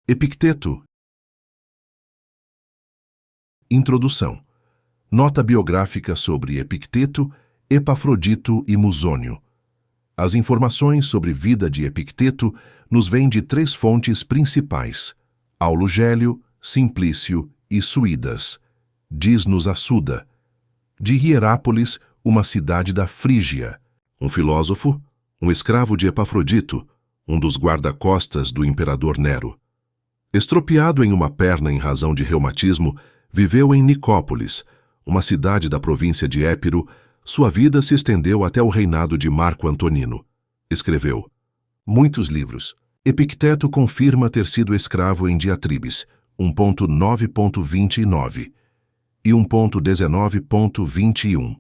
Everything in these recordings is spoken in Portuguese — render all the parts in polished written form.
Epicteto. Introdução. Nota biográfica sobre Epicteto, Epafrodito e Musônio. As informações sobre vida de Epicteto nos vêm de três fontes principais: Aulo Gélio, Simplício e Suídas. Diz-nos a Suda. De Hierápolis, uma cidade da Frígia. Um filósofo, um escravo de Epafrodito, um dos guarda-costas do imperador Nero. Estropiado em uma perna em razão de reumatismo, viveu em Nicópolis, uma cidade da província de Épiro. Sua vida se estendeu até o reinado de Marco Antonino. Escreveu muitos livros. Epicteto confirma ter sido escravo em Diatribes, 1.9.29 e 1.19.21.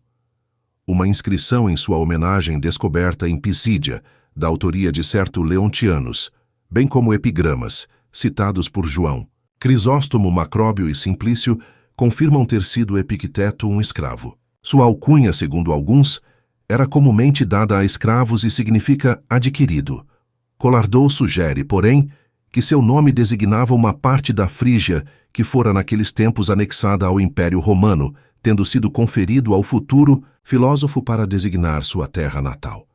Uma inscrição em sua homenagem descoberta em Pisídia, da autoria de certo Leontianus, bem como epigramas, citados por João. Crisóstomo, Macróbio e Simplício confirmam ter sido Epicteto um escravo. Sua alcunha, segundo alguns, era comumente dada a escravos e significa adquirido. Colardot sugere, porém, que seu nome designava uma parte da Frígia que fora naqueles tempos anexada ao Império Romano, tendo sido conferido ao futuro filósofo para designar sua terra natal.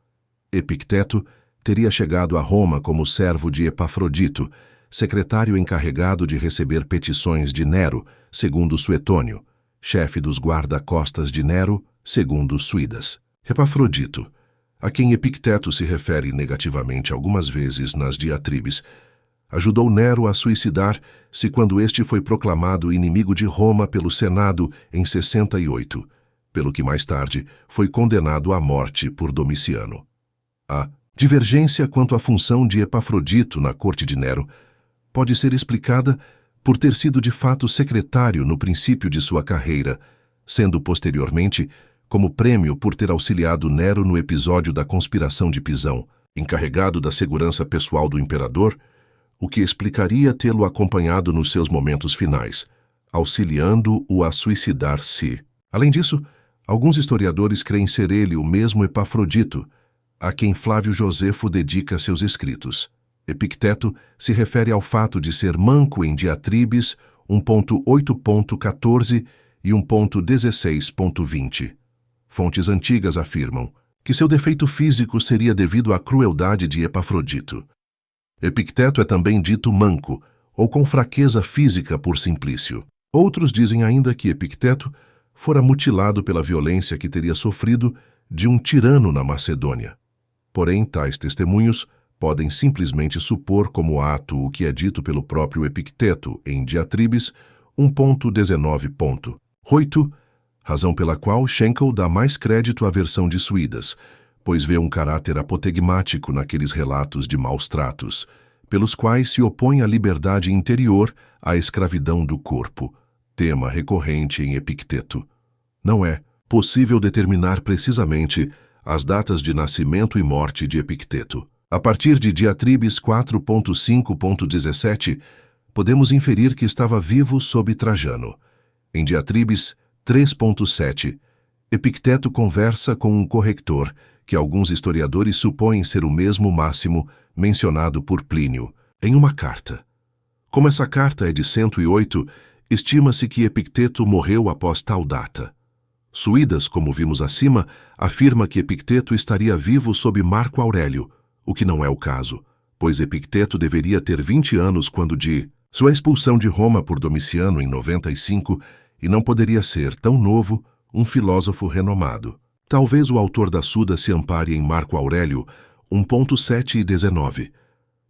Epicteto teria chegado a Roma como servo de Epafrodito, secretário encarregado de receber petições de Nero, segundo Suetônio, chefe dos guarda-costas de Nero, segundo Suídas. Epafrodito, a quem Epicteto se refere negativamente algumas vezes nas Diatribes, ajudou Nero a suicidar-se quando este foi proclamado inimigo de Roma pelo Senado em 68, pelo que mais tarde foi condenado à morte por Domiciano. A divergência quanto à função de Epafrodito na corte de Nero pode ser explicada por ter sido de fato secretário no princípio de sua carreira, sendo posteriormente como prêmio por ter auxiliado Nero no episódio da conspiração de Pisão, encarregado da segurança pessoal do imperador, o que explicaria tê-lo acompanhado nos seus momentos finais, auxiliando-o a suicidar-se. Além disso, alguns historiadores creem ser ele o mesmo Epafrodito, a quem Flávio Josefo dedica seus escritos. Epicteto se refere ao fato de ser manco em Diatribes 1.8.14 e 1.16.20. Fontes antigas afirmam que seu defeito físico seria devido à crueldade de Epafrodito. Epicteto é também dito manco, ou com fraqueza física por Simplício. Outros dizem ainda que Epicteto fora mutilado pela violência que teria sofrido de um tirano na Macedônia. Porém, tais testemunhos podem simplesmente supor como ato o que é dito pelo próprio Epicteto em Diatribes 1.19. Razão pela qual Schenkel dá mais crédito à versão de Suídas, pois vê um caráter apotegmático naqueles relatos de maus tratos, pelos quais se opõe a liberdade interior à escravidão do corpo, tema recorrente em Epicteto. Não é possível determinar precisamente as datas de nascimento e morte de Epicteto. A partir de Diatribes 4.5.17, podemos inferir que estava vivo sob Trajano. Em Diatribes 3.7, Epicteto conversa com um corrector, que alguns historiadores supõem ser o mesmo Máximo mencionado por Plínio, em uma carta. Como essa carta é de 108, estima-se que Epicteto morreu após tal data. Suídas, como vimos acima, afirma que Epicteto estaria vivo sob Marco Aurélio, o que não é o caso, pois Epicteto deveria ter 20 anos quando de sua expulsão de Roma por Domiciano em 95 e não poderia ser, tão novo, um filósofo renomado. Talvez o autor da Suda se ampare em Marco Aurélio 1.7 e 19,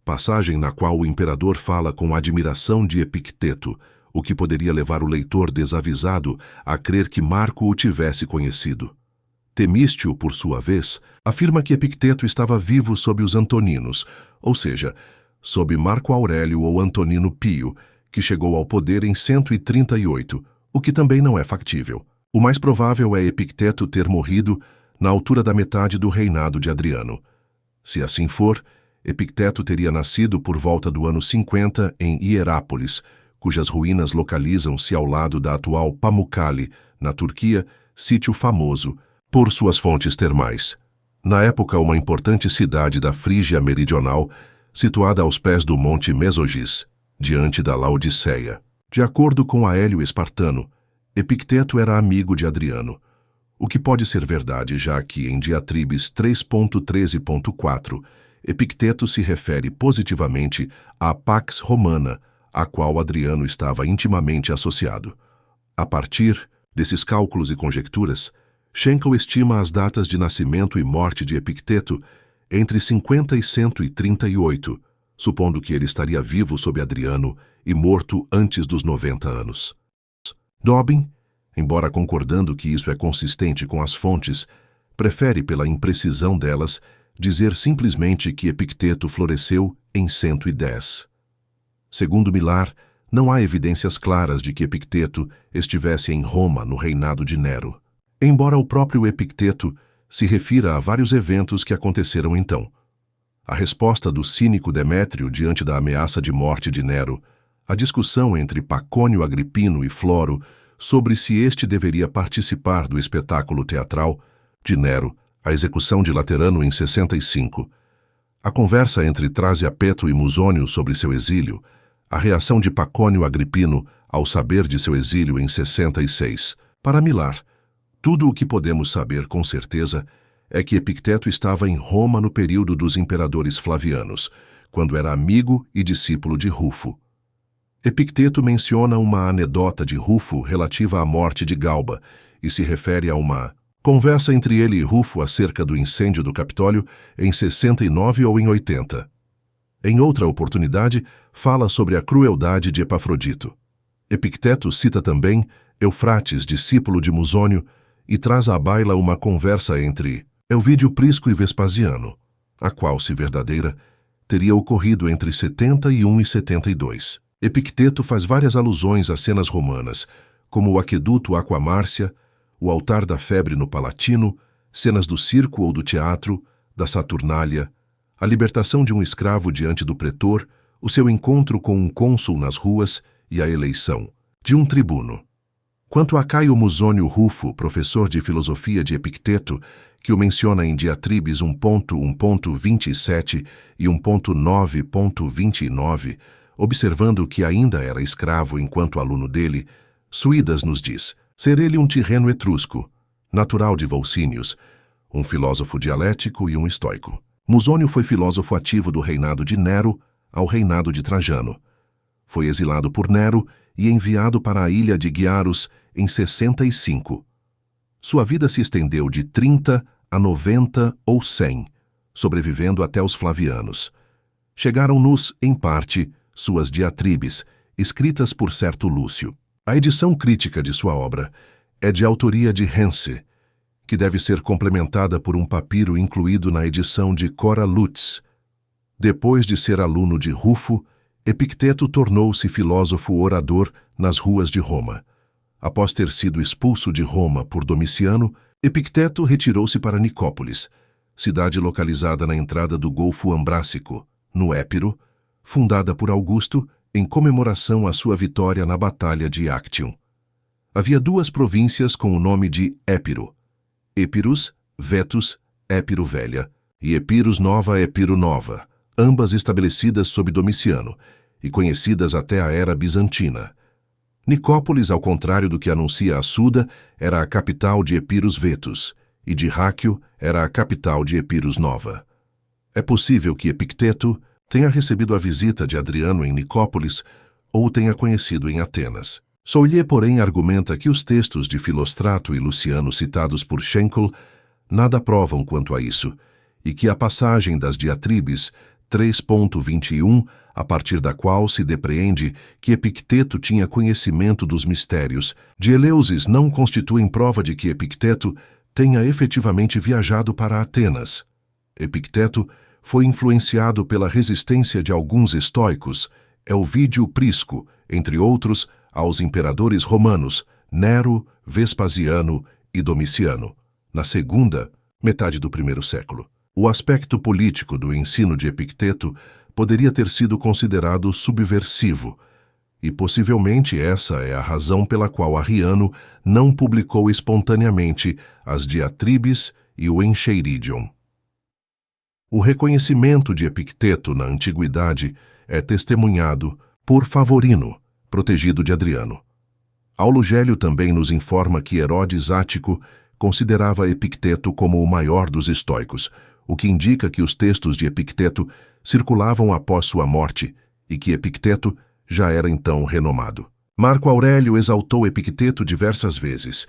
passagem na qual o imperador fala com admiração de Epicteto, o que poderia levar o leitor desavisado a crer que Marco o tivesse conhecido. Temístio, por sua vez, afirma que Epicteto estava vivo sob os Antoninos, ou seja, sob Marco Aurélio ou Antonino Pio, que chegou ao poder em 138, o que também não é factível. O mais provável é Epicteto ter morrido na altura da metade do reinado de Adriano. Se assim for, Epicteto teria nascido por volta do ano 50 em Hierápolis, cujas ruínas localizam-se ao lado da atual Pamukkale, na Turquia, sítio famoso por suas fontes termais. Na época, uma importante cidade da Frígia Meridional, situada aos pés do Monte Mesogis, diante da Laodiceia. De acordo com Aélio Espartano, Epicteto era amigo de Adriano, o que pode ser verdade, já que em Diatribes 3.13.4, Epicteto se refere positivamente à Pax Romana, a qual Adriano estava intimamente associado. A partir desses cálculos e conjecturas, Schenkel estima as datas de nascimento e morte de Epicteto entre 50 e 138, supondo que ele estaria vivo sob Adriano e morto antes dos 90 anos. Dobbin, embora concordando que isso é consistente com as fontes, prefere, pela imprecisão delas, dizer simplesmente que Epicteto floresceu em 110. Segundo Millar, não há evidências claras de que Epicteto estivesse em Roma no reinado de Nero, embora o próprio Epicteto se refira a vários eventos que aconteceram então. A resposta do cínico Demétrio diante da ameaça de morte de Nero, a discussão entre Pacônio Agripino e Floro sobre se este deveria participar do espetáculo teatral de Nero, a execução de Laterano em 65, a conversa entre Trasiapeto e Musônio sobre seu exílio, a reação de Pacônio Agripino ao saber de seu exílio em 66. Para Millar, tudo o que podemos saber com certeza é que Epicteto estava em Roma no período dos imperadores flavianos, quando era amigo e discípulo de Rufo. Epicteto menciona uma anedota de Rufo relativa à morte de Galba e se refere a uma conversa entre ele e Rufo acerca do incêndio do Capitólio em 69 ou em 80. Em outra oportunidade, fala sobre a crueldade de Epafrodito. Epicteto cita também Eufrates, discípulo de Musônio, e traz à baila uma conversa entre Elvídio Prisco e Vespasiano, a qual, se verdadeira, teria ocorrido entre 71 e 72. Epicteto faz várias alusões a cenas romanas, como o aqueduto Aquamárcia, o altar da febre no Palatino, cenas do circo ou do teatro, da Saturnália, a libertação de um escravo diante do pretor, o seu encontro com um cônsul nas ruas e a eleição de um tribuno. Quanto a Caio Musônio Rufo, professor de filosofia de Epicteto, que o menciona em Diatribes 1.1.27 e 1.9.29, observando que ainda era escravo enquanto aluno dele, Suídas nos diz ser ele um tirreno etrusco, natural de Volcínios, um filósofo dialético e um estoico. Musônio foi filósofo ativo do reinado de Nero ao reinado de Trajano. Foi exilado por Nero e enviado para a ilha de Gyarus em 65. Sua vida se estendeu de 30 a 90 ou 100, sobrevivendo até os Flavianos. Chegaram-nos, em parte, suas diatribes, escritas por certo Lúcio. A edição crítica de sua obra é de autoria de Hense, que deve ser complementada por um papiro incluído na edição de Cora Lutz. Depois de ser aluno de Rufo, Epicteto tornou-se filósofo orador nas ruas de Roma. Após ter sido expulso de Roma por Domiciano, Epicteto retirou-se para Nicópolis, cidade localizada na entrada do Golfo Ambrásico, no Épiro, fundada por Augusto em comemoração à sua vitória na Batalha de Actium. Havia duas províncias com o nome de Épiro: Epirus, Vetus, Épiro Velha, e Epirus Nova, Epiro Nova, ambas estabelecidas sob Domiciano e conhecidas até a era bizantina. Nicópolis, ao contrário do que anuncia a Suda, era a capital de Epirus Vetus, e de Ráquio era a capital de Epirus Nova. É possível que Epicteto tenha recebido a visita de Adriano em Nicópolis ou tenha conhecido em Atenas. Soulier, porém, argumenta que os textos de Filostrato e Luciano citados por Schenkel nada provam quanto a isso, e que a passagem das Diatribes 3.21, a partir da qual se depreende que Epicteto tinha conhecimento dos mistérios de Eleusis, não constituem prova de que Epicteto tenha efetivamente viajado para Atenas. Epicteto foi influenciado pela resistência de alguns estoicos, Elvídio Prisco, entre outros, aos imperadores romanos Nero, Vespasiano e Domiciano, na segunda metade do primeiro século. O aspecto político do ensino de Epicteto poderia ter sido considerado subversivo, e possivelmente essa é a razão pela qual Arriano não publicou espontaneamente as Diatribes e o Encheiridion. O reconhecimento de Epicteto na antiguidade é testemunhado por Favorino, protegido de Adriano. Aulo Gélio também nos informa que Herodes Ático considerava Epicteto como o maior dos estoicos, o que indica que os textos de Epicteto circulavam após sua morte e que Epicteto já era então renomado. Marco Aurélio exaltou Epicteto diversas vezes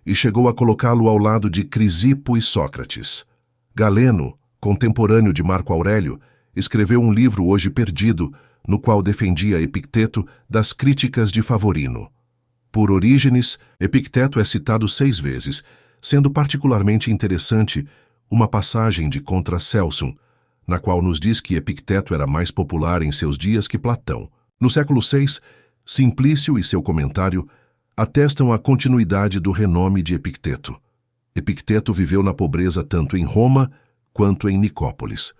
e chegou a colocá-lo ao lado de Crisipo e Sócrates. Galeno, contemporâneo de Marco Aurélio, escreveu um livro hoje perdido, no qual defendia Epicteto das críticas de Favorino. Por Orígenes, Epicteto é citado 6 vezes, sendo particularmente interessante uma passagem de Contra Celsum, na qual nos diz que Epicteto era mais popular em seus dias que Platão. No século VI, Simplício e seu comentário atestam a continuidade do renome de Epicteto. Epicteto viveu na pobreza tanto em Roma quanto em Nicópolis.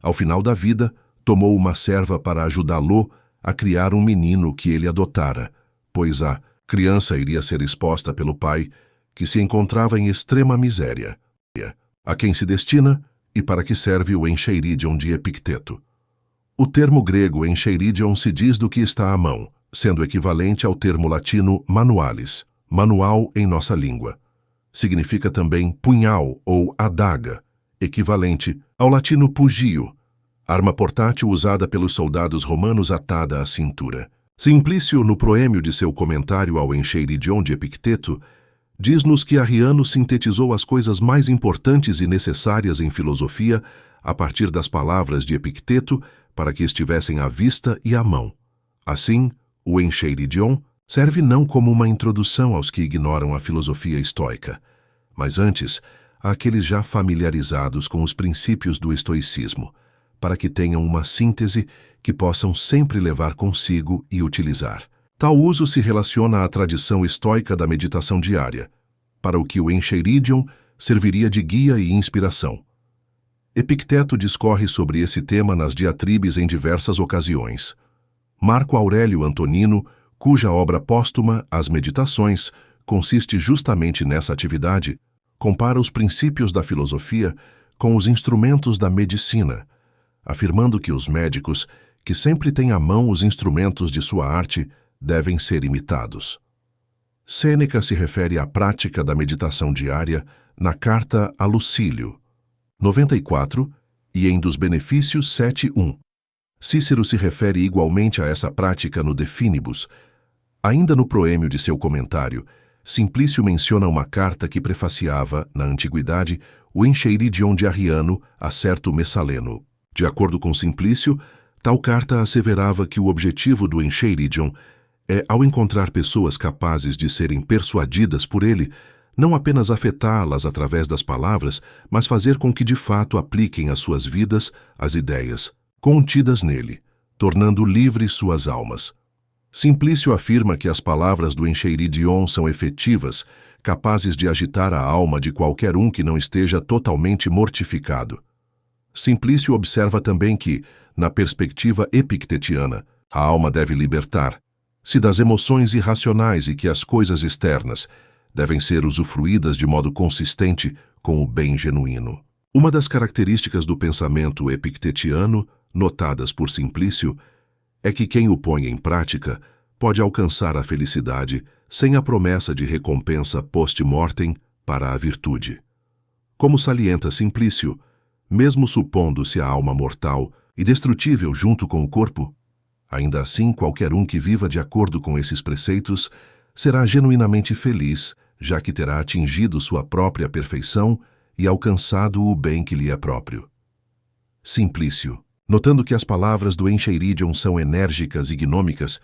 Ao final da vida, tomou uma serva para ajudá-lo a criar um menino que ele adotara, pois a criança iria ser exposta pelo pai, que se encontrava em extrema miséria, a quem se destina e para que serve o encheiridion de Epicteto. O termo grego encheiridion se diz do que está à mão, sendo equivalente ao termo latino manualis, manual em nossa língua. Significa também punhal ou adaga, equivalente ao latino pugio, arma portátil usada pelos soldados romanos atada à cintura. Simplício, no proêmio de seu comentário ao encheiridion de Epicteto, diz-nos que Arriano sintetizou as coisas mais importantes e necessárias em filosofia a partir das palavras de Epicteto para que estivessem à vista e à mão. Assim, o encheiridion serve não como uma introdução aos que ignoram a filosofia estoica, mas antes àqueles já familiarizados com os princípios do estoicismo, para que tenham uma síntese que possam sempre levar consigo e utilizar. Tal uso se relaciona à tradição estoica da meditação diária, para o que o encheiridion serviria de guia e inspiração. Epicteto discorre sobre esse tema nas diatribes em diversas ocasiões. Marco Aurélio Antonino, cuja obra póstuma, As Meditações, consiste justamente nessa atividade, compara os princípios da filosofia com os instrumentos da medicina, afirmando que os médicos, que sempre têm à mão os instrumentos de sua arte, devem ser imitados. Sêneca se refere à prática da meditação diária na carta a Lucílio, 94, e em Dos Benefícios 7.1. Cícero se refere igualmente a essa prática no De Finibus. Ainda no proêmio de seu comentário, Simplício menciona uma carta que prefaciava, na antiguidade, o encheiridion de Arriano a certo Messaleno. De acordo com Simplício, tal carta asseverava que o objetivo do encheiridion é, ao encontrar pessoas capazes de serem persuadidas por ele, não apenas afetá-las através das palavras, mas fazer com que de fato apliquem às suas vidas as ideias contidas nele, tornando livres suas almas. Simplício afirma que as palavras do encheiridion são efetivas, capazes de agitar a alma de qualquer um que não esteja totalmente mortificado. Simplício observa também que, na perspectiva epictetiana, a alma deve libertar-se das emoções irracionais e que as coisas externas devem ser usufruídas de modo consistente com o bem genuíno. Uma das características do pensamento epictetiano, notadas por Simplício, é que quem o põe em prática pode alcançar a felicidade sem a promessa de recompensa post-mortem para a virtude. Como salienta Simplício, mesmo supondo-se a alma mortal e destrutível junto com o corpo, ainda assim qualquer um que viva de acordo com esses preceitos será genuinamente feliz, já que terá atingido sua própria perfeição e alcançado o bem que lhe é próprio. Simplício, notando que as palavras do encheiridion são enérgicas e gnômicas,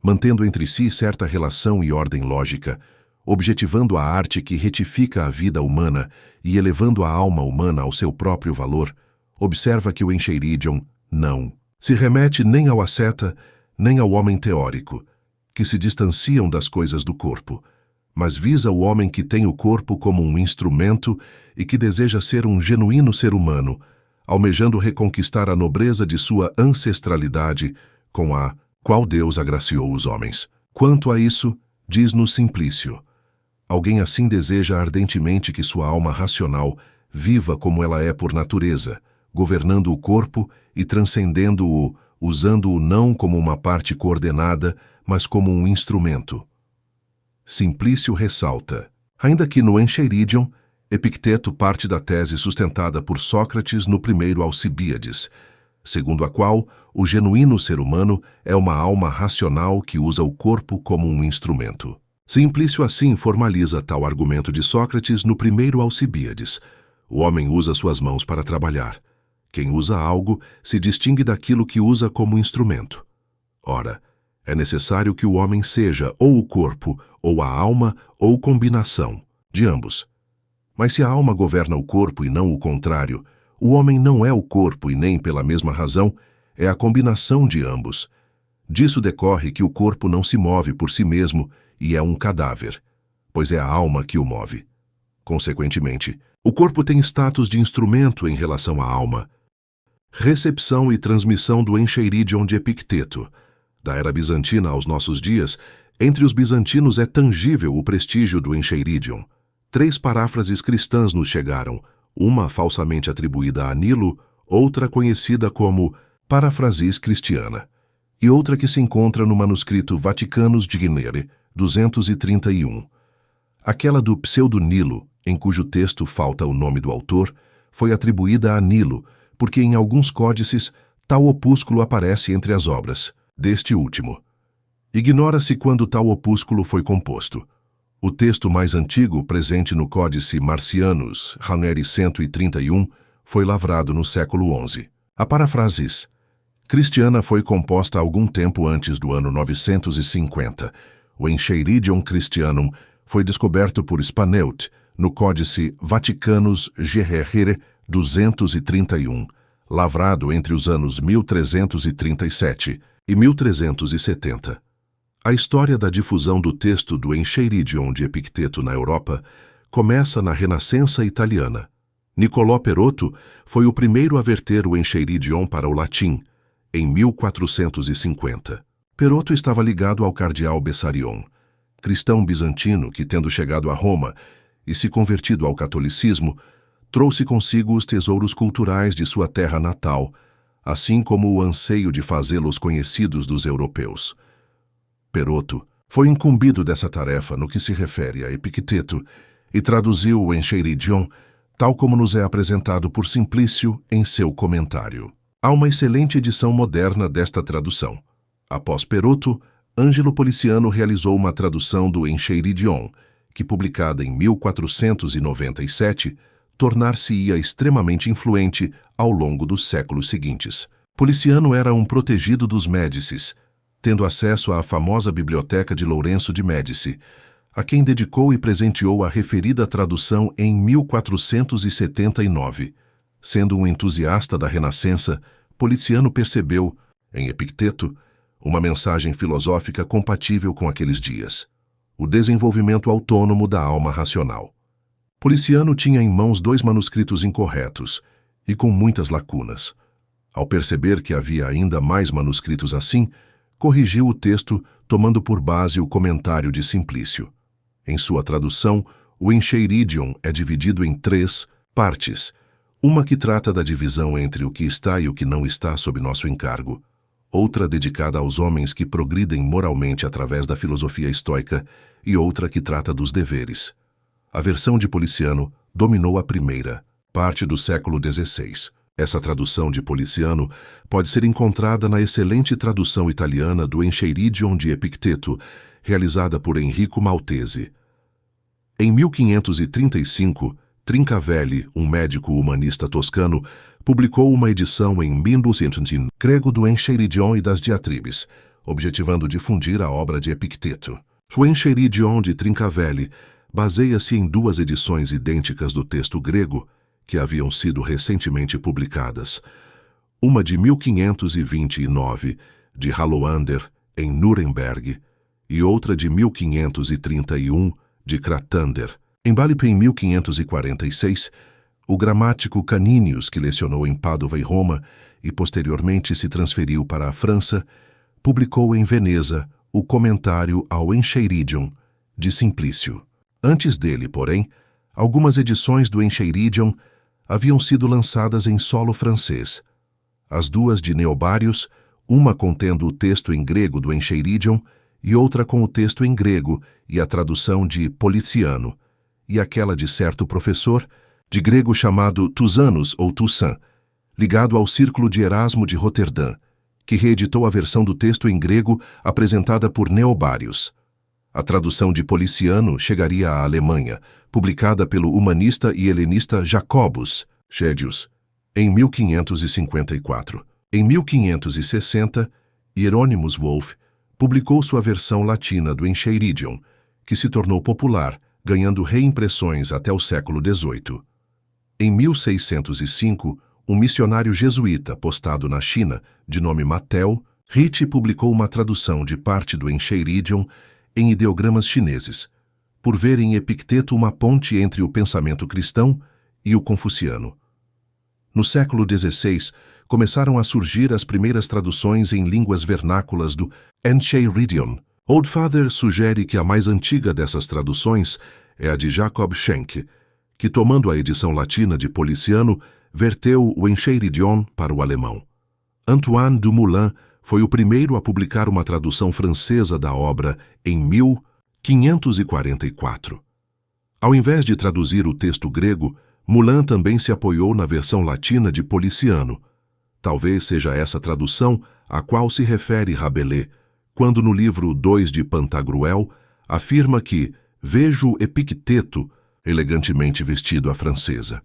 mantendo entre si certa relação e ordem lógica, objetivando a arte que retifica a vida humana e elevando a alma humana ao seu próprio valor, observa que o encheiridion não se remete nem ao asceta, nem ao homem teórico, que se distanciam das coisas do corpo, mas visa o homem que tem o corpo como um instrumento e que deseja ser um genuíno ser humano, almejando reconquistar a nobreza de sua ancestralidade com a qual Deus agraciou os homens. Quanto a isso, diz-nos Simplício, alguém assim deseja ardentemente que sua alma racional viva como ela é por natureza, governando o corpo e transcendendo-o usando-o não como uma parte coordenada, mas como um instrumento. Simplício ressalta: ainda que no Encheiridion, Epicteto parte da tese sustentada por Sócrates no primeiro Alcibíades, segundo a qual o genuíno ser humano é uma alma racional que usa o corpo como um instrumento. Simplício assim formaliza tal argumento de Sócrates no primeiro Alcibíades. O homem usa suas mãos para trabalhar. Quem usa algo se distingue daquilo que usa como instrumento. Ora, é necessário que o homem seja ou o corpo, ou a alma, ou combinação de ambos. Mas se a alma governa o corpo e não o contrário, o homem não é o corpo e nem, pela mesma razão, é a combinação de ambos. Disso decorre que o corpo não se move por si mesmo e é um cadáver, pois é a alma que o move. Consequentemente, o corpo tem status de instrumento em relação à alma. Recepção e transmissão do Encheiridion de Epicteto. Da era bizantina aos nossos dias, entre os bizantinos é tangível o prestígio do Encheiridion. 3 paráfrases cristãs nos chegaram, uma falsamente atribuída a Nilo, outra conhecida como Parafrasis Christiana, e outra que se encontra no manuscrito Vaticanus Dignere, 231. Aquela do Pseudo-Nilo, em cujo texto falta o nome do autor, foi atribuída a Nilo, porque em alguns códices tal opúsculo aparece entre as obras deste último. Ignora-se quando tal opúsculo foi composto. O texto mais antigo, presente no Códice Marcianus, Raneri 131, foi lavrado no século XI. A Parafrasis Christiana foi composta algum tempo antes do ano 950. O Encheiridion Christianum foi descoberto por Spaneut no Códice Vaticanus Gerere 231, lavrado entre os anos 1337 e 1370. A história da difusão do texto do Encheiridion de Epicteto na Europa começa na Renascença italiana. Niccolò Perotto foi o primeiro a verter o Encheiridion para o latim, em 1450. Perotto estava ligado ao cardeal Bessarion, cristão bizantino que, tendo chegado a Roma e se convertido ao catolicismo, trouxe consigo os tesouros culturais de sua terra natal, assim como o anseio de fazê-los conhecidos dos europeus. Perotto foi incumbido dessa tarefa no que se refere a Epicteto e traduziu o Encheiridion tal como nos é apresentado por Simplício em seu comentário. Há uma excelente edição moderna desta tradução. Após Perotto, Ângelo Policiano realizou uma tradução do Encheiridion, que, publicada em 1497, tornar-se-ia extremamente influente ao longo dos séculos seguintes. Policiano era um protegido dos Médicis, tendo acesso à famosa biblioteca de Lourenço de Médici, a quem dedicou e presenteou a referida tradução em 1479. Sendo um entusiasta da Renascença, Policiano percebeu, em Epicteto, uma mensagem filosófica compatível com aqueles dias: o desenvolvimento autônomo da alma racional. Policiano tinha em mãos 2 manuscritos incorretos e com muitas lacunas. Ao perceber que havia ainda mais manuscritos assim, corrigiu o texto tomando por base o comentário de Simplício. Em sua tradução, o Encheiridion é dividido em 3 partes, uma que trata da divisão entre o que está e o que não está sob nosso encargo, outra dedicada aos homens que progridem moralmente através da filosofia estoica e outra que trata dos deveres. A versão de Policiano dominou a primeira, parte do século XVI. Essa tradução de Policiano pode ser encontrada na excelente tradução italiana do Encheiridion de Epicteto, realizada por Enrico Maltese. Em 1535, Trincavelli, um médico humanista toscano, publicou uma edição em Mindus Intentin grego do Encheiridion e das diatribes, objetivando difundir a obra de Epicteto. O Encheiridion de Trincavelli baseia-se em 2 edições idênticas do texto grego, que haviam sido recentemente publicadas, uma de 1529, de Halloander, em Nuremberg, e outra de 1531, de Cratander. Embora em 1546, o gramático Caninius, que lecionou em Pádua e Roma e posteriormente se transferiu para a França, publicou em Veneza o comentário ao Encheiridion, de Simplício. Antes dele, porém, algumas edições do Encheiridion haviam sido lançadas em solo francês. As 2 de Neobários, uma contendo o texto em grego do Encheiridion e outra com o texto em grego e a tradução de Policiano, e aquela de certo professor, de grego chamado Tusanos ou Toussaint, ligado ao Círculo de Erasmo de Roterdã, que reeditou a versão do texto em grego apresentada por Neobários. A tradução de Policiano chegaria à Alemanha, publicada pelo humanista e helenista Jacobus Schedius, em 1554. Em 1560, Hieronymus Wolff publicou sua versão latina do Encheiridion, que se tornou popular, ganhando reimpressões até o século XVIII. Em 1605, um missionário jesuíta postado na China, de nome Matteo, Ritchie publicou uma tradução de parte do Encheiridion em ideogramas chineses, por ver em Epicteto uma ponte entre o pensamento cristão e o confuciano. No século XVI, começaram a surgir as primeiras traduções em línguas vernáculas do Encheiridion. Oldfather sugere que a mais antiga dessas traduções é a de Jacob Schenck, que, tomando a edição latina de Policiano, verteu o Encheiridion para o alemão. Antoine Dumoulin foi o primeiro a publicar uma tradução francesa da obra em 1544. Ao invés de traduzir o texto grego, Moulin também se apoiou na versão latina de Policiano. Talvez seja essa tradução a qual se refere Rabelais, quando no livro 2 de Pantagruel afirma que vejo Epicteto elegantemente vestido à francesa.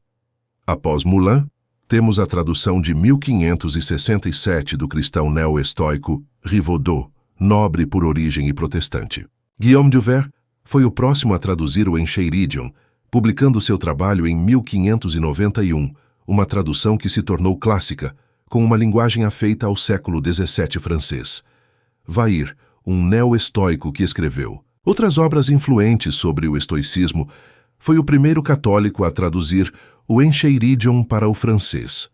Após Moulin, temos a tradução de 1567 do cristão neo-estoico Rivaudot, nobre por origem e protestante. Guillaume du Vers foi o próximo a traduzir o Encheiridion, publicando seu trabalho em 1591, uma tradução que se tornou clássica, com uma linguagem afeita ao século XVII francês. Vair, um neo-estoico que escreveu outras obras influentes sobre o estoicismo, foi o primeiro católico a traduzir o Encheiridion para o francês.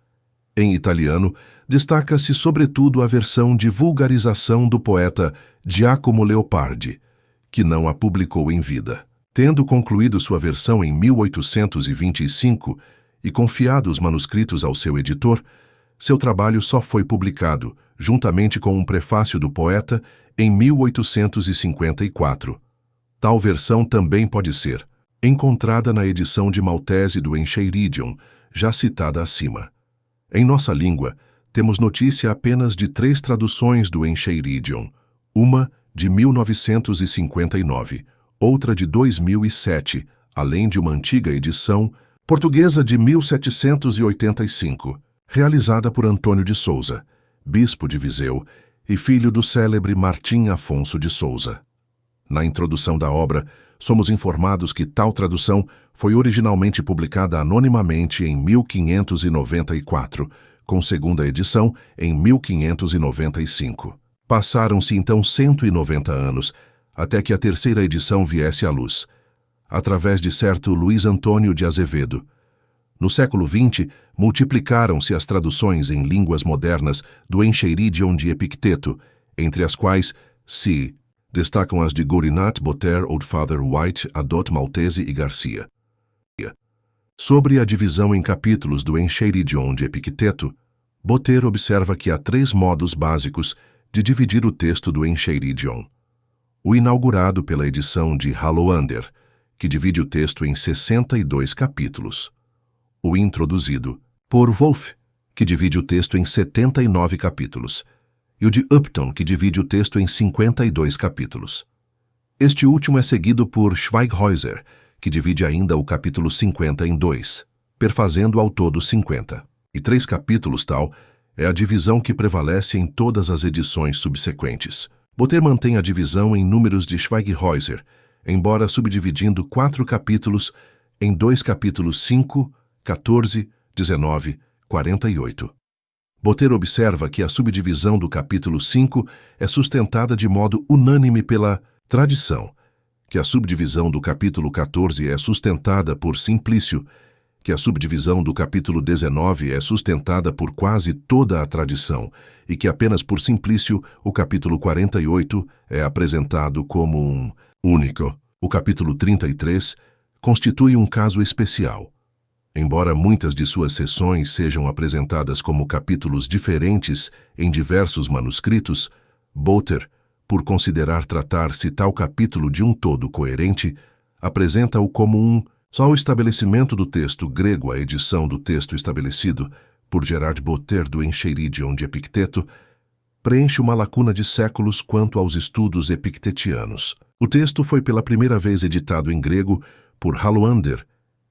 Em italiano, destaca-se sobretudo a versão de vulgarização do poeta Giacomo Leopardi, que não a publicou em vida. Tendo concluído sua versão em 1825 e confiado os manuscritos ao seu editor, seu trabalho só foi publicado, juntamente com um prefácio do poeta, em 1854. Tal versão também pode ser encontrada na edição de Maltese do Encheiridion, já citada acima. Em nossa língua, temos notícia apenas de 3 traduções do Encheiridion, uma de 1959, outra de 2007, além de uma antiga edição portuguesa de 1785, realizada por Antônio de Souza, bispo de Viseu e filho do célebre Martim Afonso de Souza. Na introdução da obra, somos informados que tal tradução foi originalmente publicada anonimamente em 1594, com segunda edição em 1595. Passaram-se então 190 anos, até que a terceira edição viesse à luz, através de certo Luís Antônio de Azevedo. No século XX, multiplicaram-se as traduções em línguas modernas do Encheiridion de Epicteto, entre as quais se destacam as de Gourinat, Botter, Oldfather, White, Adot, Maltese e Garcia. Sobre a divisão em capítulos do Encheiridion de Epicteto, Botter observa que há 3 modos básicos de dividir o texto do Encheiridion. O inaugurado pela edição de Haloander, que divide o texto em 62 capítulos. O introduzido por Wolff, que divide o texto em 79 capítulos. E o de Upton, que divide o texto em 52 capítulos. Este último é seguido por Schweighäuser, que divide ainda o capítulo 50 em 2, perfazendo ao todo 50. E 3 capítulos tal é a divisão que prevalece em todas as edições subsequentes. Botter mantém a divisão em números de Schweighäuser, embora subdividindo 4 capítulos em 2 capítulos 5, 14, 19, 48. Botter observa que a subdivisão do capítulo 5 é sustentada de modo unânime pela tradição, que a subdivisão do capítulo 14 é sustentada por Simplício, que a subdivisão do capítulo 19 é sustentada por quase toda a tradição e que apenas por Simplício o capítulo 48 é apresentado como um único. O capítulo 33 constitui um caso especial. Embora muitas de suas seções sejam apresentadas como capítulos diferentes em diversos manuscritos, Boter, por considerar tratar-se tal capítulo de um todo coerente, apresenta-o como só o estabelecimento do texto grego, a edição do texto estabelecido por Gerard Boter do Encheiridion de Epicteto, preenche uma lacuna de séculos quanto aos estudos epictetianos. O texto foi pela primeira vez editado em grego por Haloander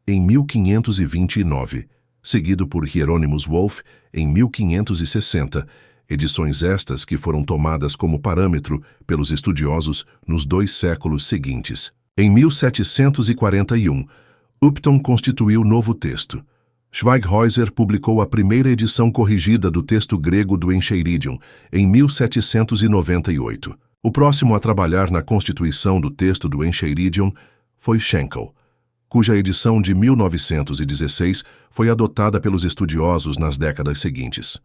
em 1529, seguido por Hieronymus Wolff em 1560, edições estas que foram tomadas como parâmetro pelos estudiosos nos 2 séculos seguintes. Em 1741, Upton constituiu novo texto. Schweighäuser publicou a primeira edição corrigida do texto grego do Encheiridion em 1798. O próximo a trabalhar na constituição do texto do Encheiridion foi Schenkel, cuja edição de 1916 foi adotada pelos estudiosos nas décadas seguintes.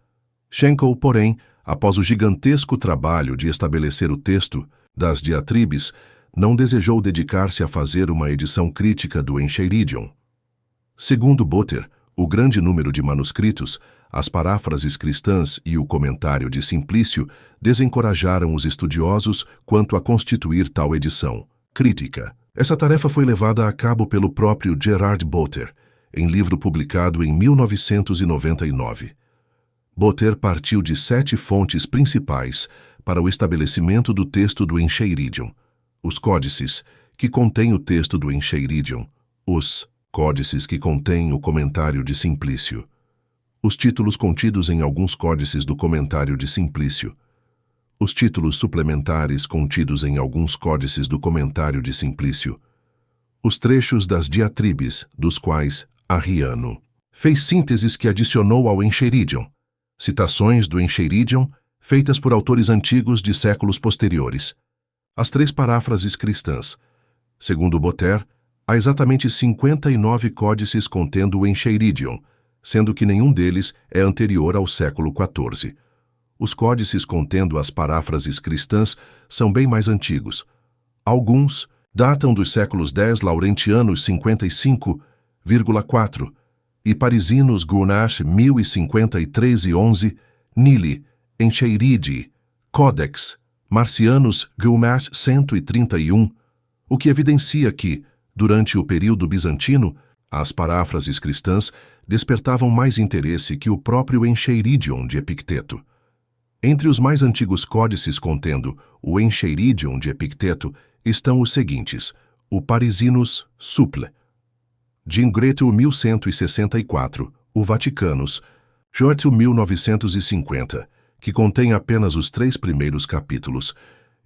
Schenkel, porém, após o gigantesco trabalho de estabelecer o texto das diatribes, não desejou dedicar-se a fazer uma edição crítica do Encheiridion. Segundo Boter, o grande número de manuscritos, as paráfrases cristãs e o comentário de Simplício desencorajaram os estudiosos quanto a constituir tal edição crítica. Essa tarefa foi levada a cabo pelo próprio Gerard Boter, em livro publicado em 1999. Boter partiu de 7 fontes principais para o estabelecimento do texto do Encheiridion: os códices, que contêm o texto do Encheiridion, os códices que contêm o comentário de Simplício, os títulos contidos em alguns códices do comentário de Simplício, os títulos suplementares contidos em alguns códices do comentário de Simplício, os trechos das diatribes, dos quais Arriano fez sínteses que adicionou ao Encheiridion, citações do Encheiridion feitas por autores antigos de séculos posteriores, as 3 paráfrases cristãs. Segundo Boter, há exatamente 59 códices contendo o Encheiridion, sendo que nenhum deles é anterior ao século XIV. Os códices contendo as paráfrases cristãs são bem mais antigos. Alguns datam dos séculos X Laurentianos 55,4 e Parisinos Gournach 1053 e 11, Nili, Encheiridi, Codex, Marcianos Gournach 131, o que evidencia que, durante o período bizantino, as paráfrases cristãs despertavam mais interesse que o próprio Encheiridion de Epicteto. Entre os mais antigos códices contendo o Encheiridion de Epicteto estão os seguintes: o Parisinos Supple, Gingreto 1164, o Vaticanus, Jortil 1950, que contém apenas os 3 primeiros capítulos,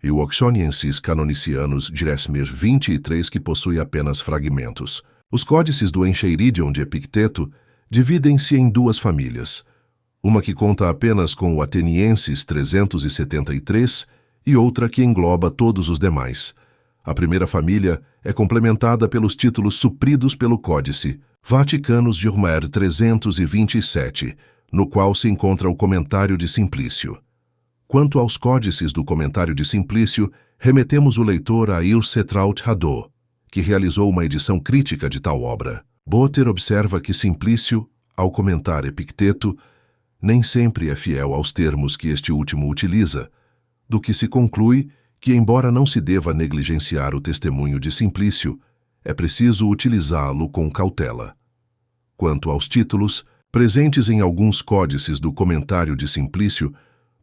e o Oxoniensis Canonicianus Dresmer 23, que possui apenas fragmentos. Os códices do Encheiridion de Epicteto dividem-se em 2 famílias, uma que conta apenas com o Ateniensis 373 e outra que engloba todos os demais. A primeira família é complementada pelos títulos supridos pelo códice Vaticanus Germer 327, no qual se encontra o comentário de Simplício. Quanto aos códices do comentário de Simplício, remetemos o leitor a Ilse Traut-Hadot, que realizou uma edição crítica de tal obra. Boter observa que Simplício, ao comentar Epicteto, nem sempre é fiel aos termos que este último utiliza, do que se conclui que, embora não se deva negligenciar o testemunho de Simplício, é preciso utilizá-lo com cautela. Quanto aos títulos, presentes em alguns códices do comentário de Simplício,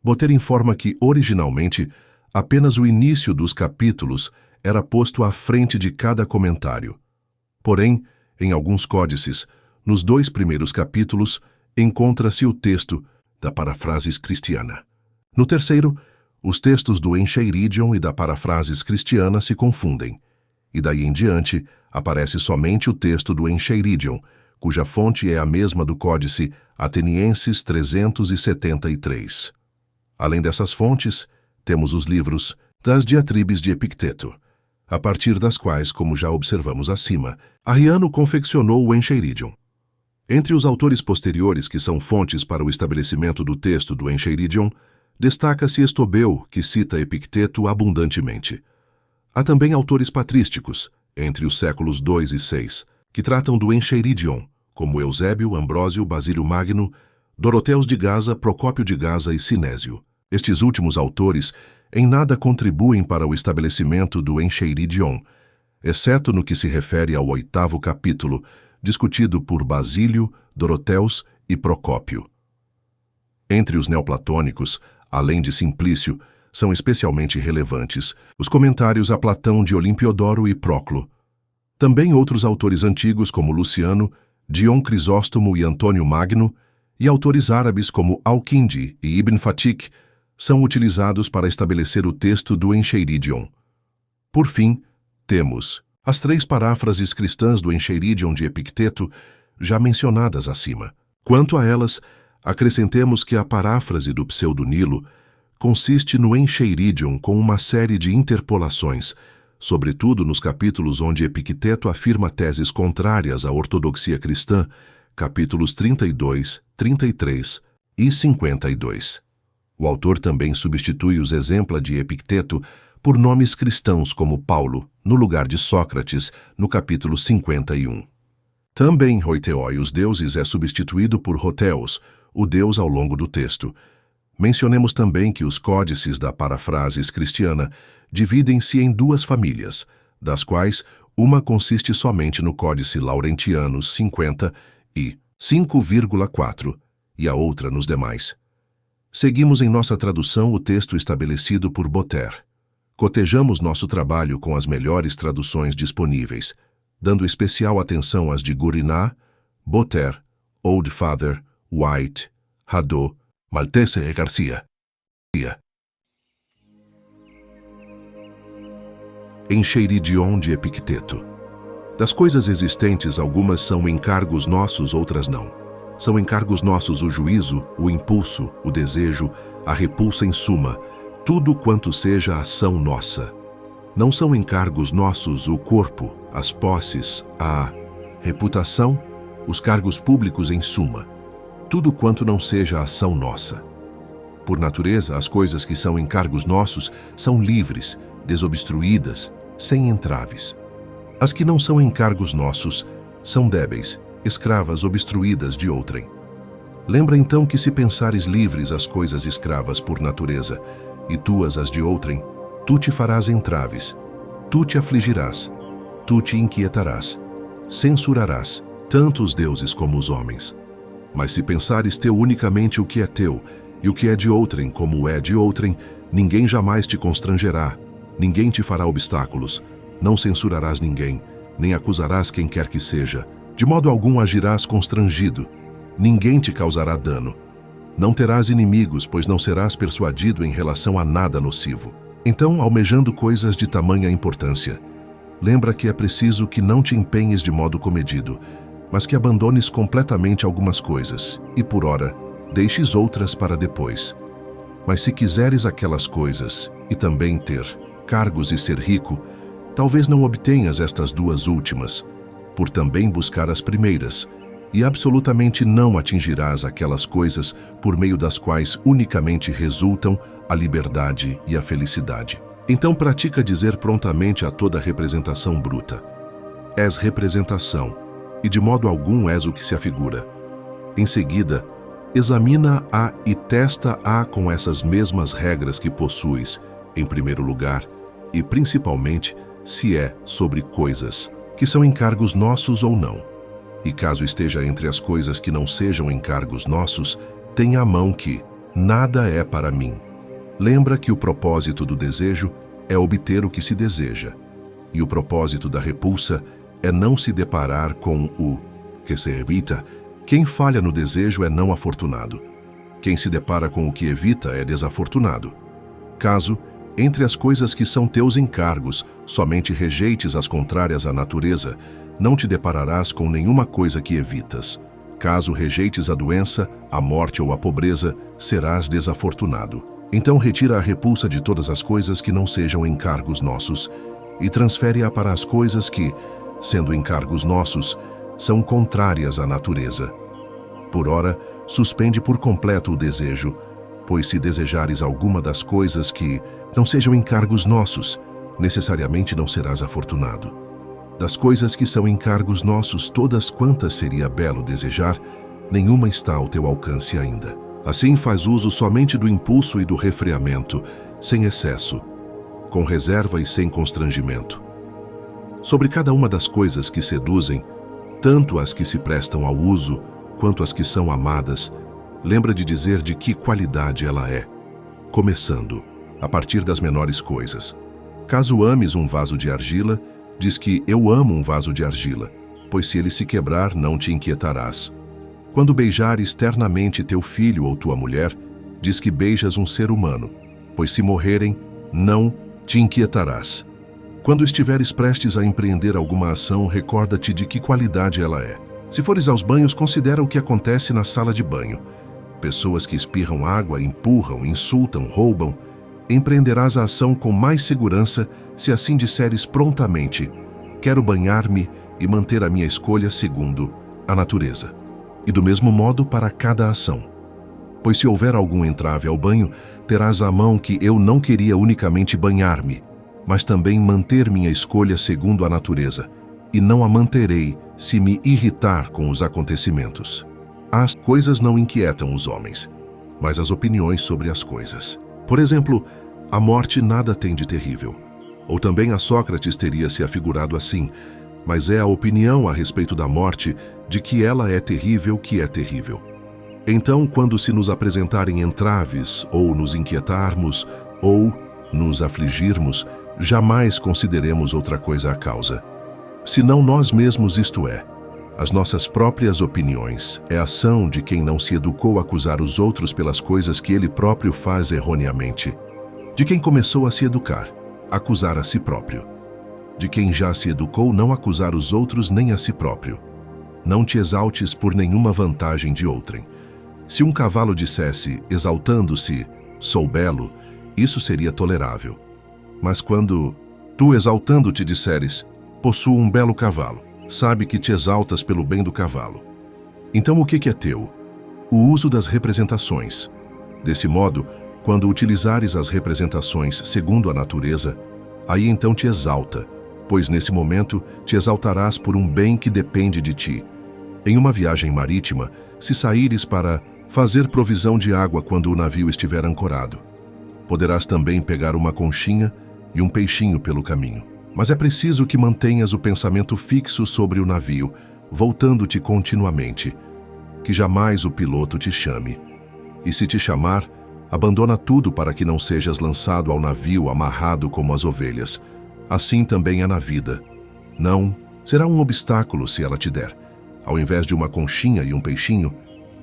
Boter informa que, originalmente, apenas o início dos capítulos era posto à frente de cada comentário. Porém, em alguns códices, nos 2 primeiros capítulos, encontra-se o texto da Parafrases Christiana. No terceiro, os textos do Encheiridion e da Parafrases Christiana se confundem, e daí em diante aparece somente o texto do Encheiridion, cuja fonte é a mesma do códice Ateniensis 373. Além dessas fontes, temos os livros das diatribes de Epicteto, a partir das quais, como já observamos acima, Arriano confeccionou o Encheiridion. Entre os autores posteriores que são fontes para o estabelecimento do texto do Encheiridion, destaca-se Estobeu, que cita Epicteto abundantemente. Há também autores patrísticos, entre os séculos II e VI, que tratam do Encheiridion, como Eusébio, Ambrósio, Basílio Magno, Doroteus de Gaza, Procópio de Gaza e Sinésio. Estes últimos autores em nada contribuem para o estabelecimento do Encheiridion, exceto no que se refere ao 8º capítulo, discutido por Basílio, Doroteus e Procópio. Entre os neoplatônicos, além de Simplício, são especialmente relevantes os comentários a Platão de Olimpiodoro e Próclo. Também outros autores antigos como Luciano, Dion Crisóstomo e Antônio Magno, e autores árabes como Al-Kindi e Ibn Fatik, são utilizados para estabelecer o texto do Encheiridion. Por fim, temos as 3 paráfrases cristãs do Encheiridion de Epicteto, já mencionadas acima. Quanto a elas, acrescentemos que a paráfrase do Pseudo-Nilo consiste no Encheiridion com uma série de interpolações, sobretudo nos capítulos onde Epicteto afirma teses contrárias à ortodoxia cristã, capítulos 32, 33 e 52. O autor também substitui os exempla de Epicteto por nomes cristãos como Paulo, no lugar de Sócrates, no capítulo 51. Também Hoiteoi, os deuses, é substituído por Hotheos, o deus ao longo do texto. Mencionemos também que os códices da parafrases cristiana dividem-se em 2 famílias, das quais uma consiste somente no Códice Laurentianus 50 e 5,4, e a outra nos demais. Seguimos em nossa tradução o texto estabelecido por Botter. Cotejamos nosso trabalho com as melhores traduções disponíveis, dando especial atenção às de Gourinas, Botter, Oldfather, White, Hadot, Maltese e Garcia. Encheiridion de Epicteto. Das coisas existentes, algumas são encargos nossos, outras não. São encargos nossos o juízo, o impulso, o desejo, a repulsa em suma, tudo quanto seja ação nossa. Não são encargos nossos o corpo, as posses, a reputação, os cargos públicos em suma, tudo quanto não seja ação nossa. Por natureza, as coisas que são encargos nossos são livres, desobstruídas, sem entraves. As que não são encargos nossos são débeis, escravas obstruídas de outrem. Lembra então que se pensares livres as coisas escravas por natureza, e tuas as de outrem, tu te farás entraves, tu te afligirás, tu te inquietarás, censurarás, tanto os deuses como os homens. Mas se pensares teu unicamente o que é teu, e o que é de outrem como é de outrem, ninguém jamais te constrangerá, ninguém te fará obstáculos, não censurarás ninguém, nem acusarás quem quer que seja, de modo algum agirás constrangido, ninguém te causará dano. Não terás inimigos, pois não serás persuadido em relação a nada nocivo. Então, almejando coisas de tamanha importância, lembra que é preciso que não te empenhes de modo comedido, mas que abandones completamente algumas coisas, e por ora, deixes outras para depois. Mas se quiseres aquelas coisas, e também ter cargos e ser rico, talvez não obtenhas estas 2 últimas, por também buscar as primeiras, e absolutamente não atingirás aquelas coisas por meio das quais unicamente resultam a liberdade e a felicidade. Então pratica dizer prontamente a toda representação bruta: és representação, e de modo algum és o que se afigura. Em seguida, examina-a e testa-a com essas mesmas regras que possuis, em primeiro lugar, e principalmente se é sobre coisas que são encargos nossos ou não. E caso esteja entre as coisas que não sejam encargos nossos, tenha à mão que nada é para mim. Lembra que o propósito do desejo é obter o que se deseja, e o propósito da repulsa é não se deparar com o que se evita. Quem falha no desejo é não afortunado. Quem se depara com o que evita é desafortunado. Caso, entre as coisas que são teus encargos, somente rejeites as contrárias à natureza, não te depararás com nenhuma coisa que evitas. Caso rejeites a doença, a morte ou a pobreza, serás desafortunado. Então retira a repulsa de todas as coisas que não sejam encargos nossos e transfere-a para as coisas que, sendo encargos nossos, são contrárias à natureza. Por ora, suspende por completo o desejo, pois se desejares alguma das coisas que não sejam encargos nossos, necessariamente não serás afortunado. Das coisas que são encargos nossos, todas quantas seria belo desejar, nenhuma está ao teu alcance ainda. Assim faz uso somente do impulso e do refreamento, sem excesso, com reserva e sem constrangimento. Sobre cada uma das coisas que seduzem, tanto as que se prestam ao uso, quanto as que são amadas, lembra de dizer de que qualidade ela é, começando, a partir das menores coisas. Caso ames um vaso de argila, diz que eu amo um vaso de argila, pois se ele se quebrar, não te inquietarás. Quando beijares ternamente teu filho ou tua mulher, diz que beijas um ser humano, pois se morrerem, não te inquietarás. Quando estiveres prestes a empreender alguma ação, recorda-te de que qualidade ela é. Se fores aos banhos, considera o que acontece na sala de banho. Pessoas que espirram água, empurram, insultam, roubam. Empreenderás a ação com mais segurança se assim disseres prontamente: quero banhar-me e manter a minha escolha segundo a natureza. E do mesmo modo para cada ação. Pois se houver algum entrave ao banho, terás à mão que eu não queria unicamente banhar-me, mas também manter minha escolha segundo a natureza, e não a manterei se me irritar com os acontecimentos. As coisas não inquietam os homens, mas as opiniões sobre as coisas. Por exemplo, a morte nada tem de terrível. Ou também a Sócrates teria se afigurado assim, mas é a opinião a respeito da morte de que ela é terrível que é terrível. Então, quando se nos apresentarem entraves, ou nos inquietarmos, ou nos afligirmos, jamais consideremos outra coisa a causa. Senão nós mesmos, isto é, as nossas próprias opiniões, é a ação de quem não se educou a acusar os outros pelas coisas que ele próprio faz erroneamente. De quem começou a se educar, acusar a si próprio. De quem já se educou não acusar os outros nem a si próprio. Não te exaltes por nenhuma vantagem de outrem. Se um cavalo dissesse, exaltando-se, sou belo, isso seria tolerável. Mas quando tu, exaltando-te, disseres, possuo um belo cavalo, sabe que te exaltas pelo bem do cavalo. Então o que é teu? O uso das representações. Desse modo, quando utilizares as representações segundo a natureza, aí então te exalta, pois nesse momento te exaltarás por um bem que depende de ti. Em uma viagem marítima, se saíres para fazer provisão de água quando o navio estiver ancorado, poderás também pegar uma conchinha e um peixinho pelo caminho. Mas é preciso que mantenhas o pensamento fixo sobre o navio, voltando-te continuamente, que jamais o piloto te chame. E se te chamar, abandona tudo para que não sejas lançado ao navio amarrado como as ovelhas. Assim também é na vida. Não, será um obstáculo se ela te der, ao invés de uma conchinha e um peixinho,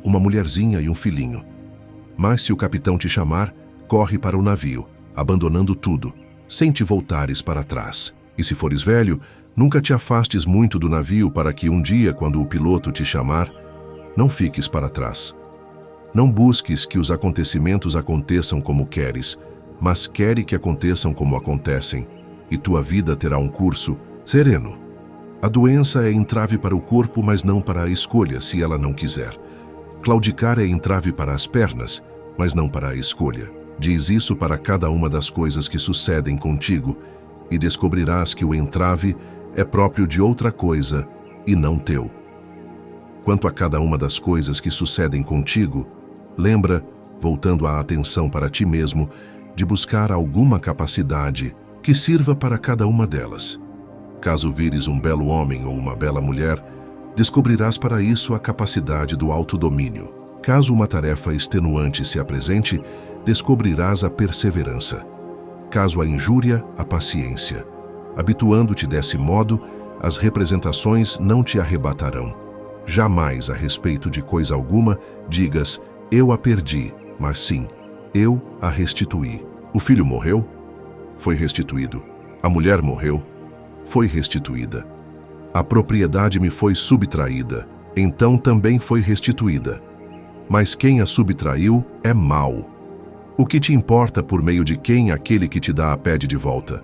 uma mulherzinha e um filhinho. Mas se o capitão te chamar, corre para o navio, abandonando tudo, sem te voltares para trás. E se fores velho, nunca te afastes muito do navio para que um dia, quando o piloto te chamar, não fiques para trás. Não busques que os acontecimentos aconteçam como queres, mas quere que aconteçam como acontecem, e tua vida terá um curso sereno. A doença é entrave para o corpo, mas não para a escolha, se ela não quiser. Claudicar é entrave para as pernas, mas não para a escolha. Diz isso para cada uma das coisas que sucedem contigo, e descobrirás que o entrave é próprio de outra coisa e não teu. Quanto a cada uma das coisas que sucedem contigo, lembra, voltando a atenção para ti mesmo, de buscar alguma capacidade que sirva para cada uma delas. Caso vires um belo homem ou uma bela mulher, descobrirás para isso a capacidade do autodomínio. Caso uma tarefa extenuante se apresente, descobrirás a perseverança. Caso a injúria, a paciência. Habituando-te desse modo, as representações não te arrebatarão. Jamais, a respeito de coisa alguma, digas, eu a perdi, mas sim, eu a restituí. O filho morreu? Foi restituído. A mulher morreu? Foi restituída. A propriedade me foi subtraída, então também foi restituída. Mas quem a subtraiu é mau. O que te importa por meio de quem aquele que te dá a pede de volta?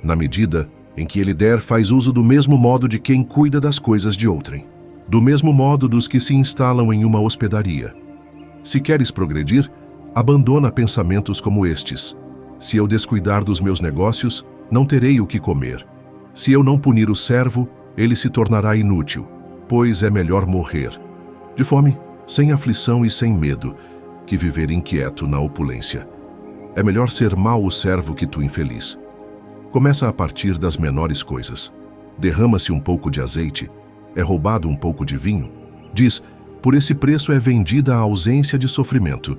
Na medida em que ele der, faz uso do mesmo modo de quem cuida das coisas de outrem, do mesmo modo dos que se instalam em uma hospedaria. Se queres progredir, abandona pensamentos como estes. Se eu descuidar dos meus negócios, não terei o que comer. Se eu não punir o servo, ele se tornará inútil, pois é melhor morrer de fome, sem aflição e sem medo, que viver inquieto na opulência. É melhor ser mau o servo que tu infeliz. Começa a partir das menores coisas. Derrama-se um pouco de azeite, é roubado um pouco de vinho. Diz, por esse preço é vendida a ausência de sofrimento.